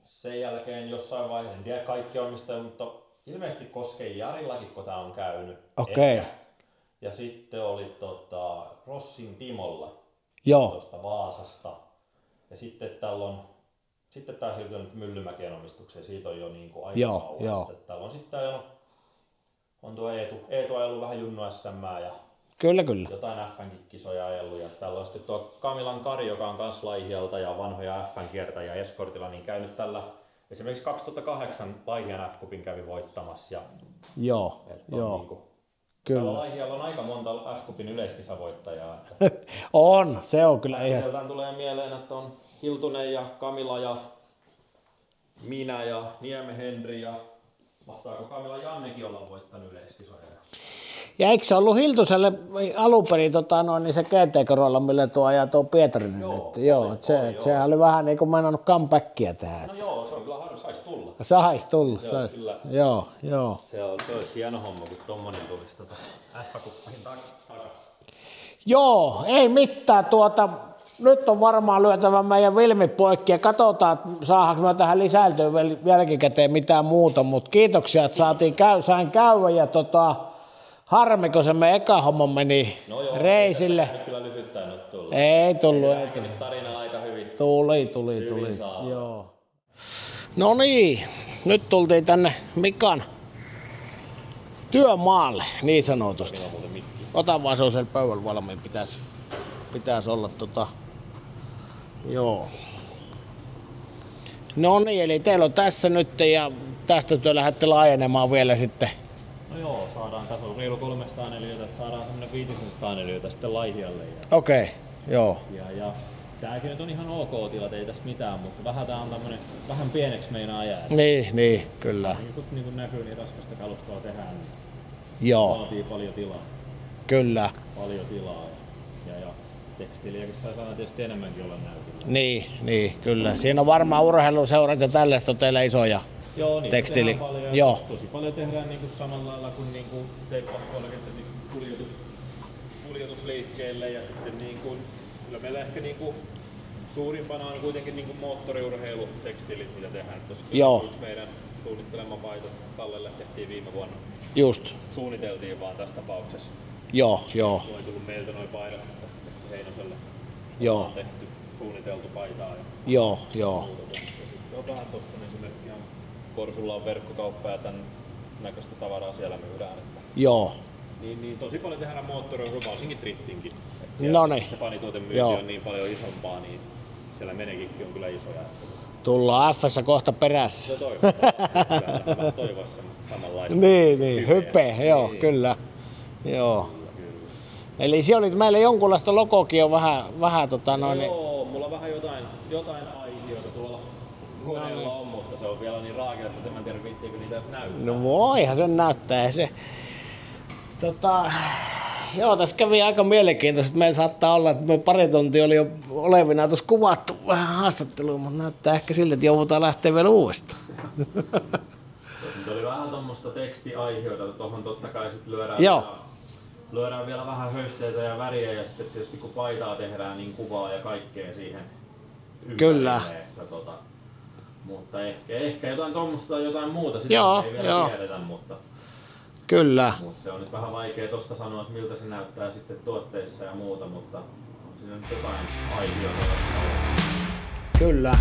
sen jälkeen jossain vaiheessa, en tiedä kaikki omistajia, mutta ilmeisesti Kosken Jarillakin, kun tää on käynyt. Okei. Ja sitten oli Rossin Timolla tuosta Vaasasta. Ja sitten täällä on tää siirtyy nyt Myllymäkien omistukseen, siitä on jo niin kuin aika kauan. Joo. Täällä on sitten on tuo Eetu ajellut vähän Junnu SM:ää ja Kyllä. jotain F-nkin kisoja ajellut. Ja täällä on sitten tuo Kamilan Kari, joka on kans Laihialta ja vanhoja F-n kiertäjiä Eskortilla, niin käynyt tällä esimerkiksi 2008 Laihian F-kupin kävi voittamassa. Ja, Joo. Niin kuin, täällä Laihialla on aika monta F-kupin yleiskisavoittajaa. On, se on kyllä ihan. Sieltä tulee mieleen, että on Hiltunen ja Kamila ja minä ja Nieme Henri ja mahtaako Kamila Jannekin olla voittanut yleiskisoja? Ja eikö se ollut Hiltuselle alunperin niin se GT-korolla, millä tuo ajaa tuo Pietarinen? Joo, sehän oli vähän niin kuin meinannut comebackia tehdä. No joo, se on kyllä harvoin, sais tulla. Sais tulla. Kyllä, Joo. se olisi hieno homma, kun tommonen tulisi F-kuppiin takaisin. Joo, ei mitään. Nyt on varmaan lyötävä meidän Vilmi poikki ja katsotaan, saadaanko me tähän lisäiltyä jälkikäteen mitään muuta, mutta kiitoksia, että sain käydä ja harmi, kun se meidän eka homma meni reisille. Ei kyllä lyhyttäin ole tullut. Ei tullut. Tarina aika hyvin. Tuli. Joo. No niin, nyt tultiin tänne Mikan työmaalle, niin sanotusti. Ota vaan, se on siellä pöydällä valmiin, pitäisi olla joo. No niin, eli teillä on tässä nyt ja tästä te lähdette laajenemaan vielä sitten. No joo, saadaan, tässä on reilu 300 neliötä, että saadaan semmoinen 500 neliötä sitten Laihialle. Okei, joo. Ja tääkin nyt on ihan ok tilat, ei tässä mitään, mutta vähän tää on tämmönen, vähän pieneksi meinaa jää. Niin, kyllä. Niin kuin näkyy, niin raskasta kalustoa tehdään, niin vaatii paljon tilaa. Kyllä. Paljon tilaa ja tekstiiliäkin saa tietysti enemmänkin olla näytillä. Niin, kyllä. Siinä on varmaan urheiluseurat ja tällaista on teillä isoja. Joo, niin tekstiili. Paljon, joo. Tosi paljon tehdään niin kuin samalla lailla kuin teippauskollakin niin kuljetusliikkeelle ja sitten niin kuin, kyllä meillä ehkä niin kuin suurimpana on kuitenkin niin kuin moottoriurheilutekstiilit, mitä tehdään. Tuossa yksi meidän suunnittelema paito tallelle tehtiin viime vuonna. Just. Suunniteltiin vaan tässä tapauksessa. Joo. Noin tullut meiltä noin paidat, Heinoselle on tehty suunniteltu paitaa. Joo. Ja sitten on vähän tossa esimerkiksi ihan Korsulla on verkkokauppa ja tämän näköistä tavaraa siellä myydään. Että joo. Niin tosi paljon tehdään moottoriurheilua, varsinkin driftinkin. Se fanituotemyynti on niin paljon isompaa, niin siellä menekinkin on kyllä isoja. Tullaan F:ssä kohta perässä. Se toivotaan. Toivoisi semmoista samanlaista. Niin, hype, joo, kyllä. Joo. Eli se oli meillä jonkunlaista logokin on vähän Joo, mulla on vähän jotain aiheita tuolla koneella on, mutta se on vielä niin raakilla, että en tiedä viittiinkö niitä edes näyttää. No voihan sen näyttää. Joo, tässä kävi aika mielenkiintoista. Meillä saattaa olla, että me pari tuntia oli jo olevina tuossa kuvattu vähän haastattelua, mutta näyttää ehkä siltä, että joudutaan lähteä vielä uudestaan. Nyt oli vähän tuommoista tekstiaiheita, tuohon totta kai sitten lyödään vielä vähän höysteitä ja väriä ja sitten tietysti kun paitaa tehdään, niin kuvaa ja kaikkea siihen ympärille. Kyllä. Mutta ehkä jotain tuommoista tai jotain muuta, sitä ei vielä tiedetä, mutta Kyllä. se on nyt vähän vaikea tosta sanoa, että miltä se näyttää sitten tuotteissa ja muuta, mutta on siinä nyt jotain aiheita. Kyllä.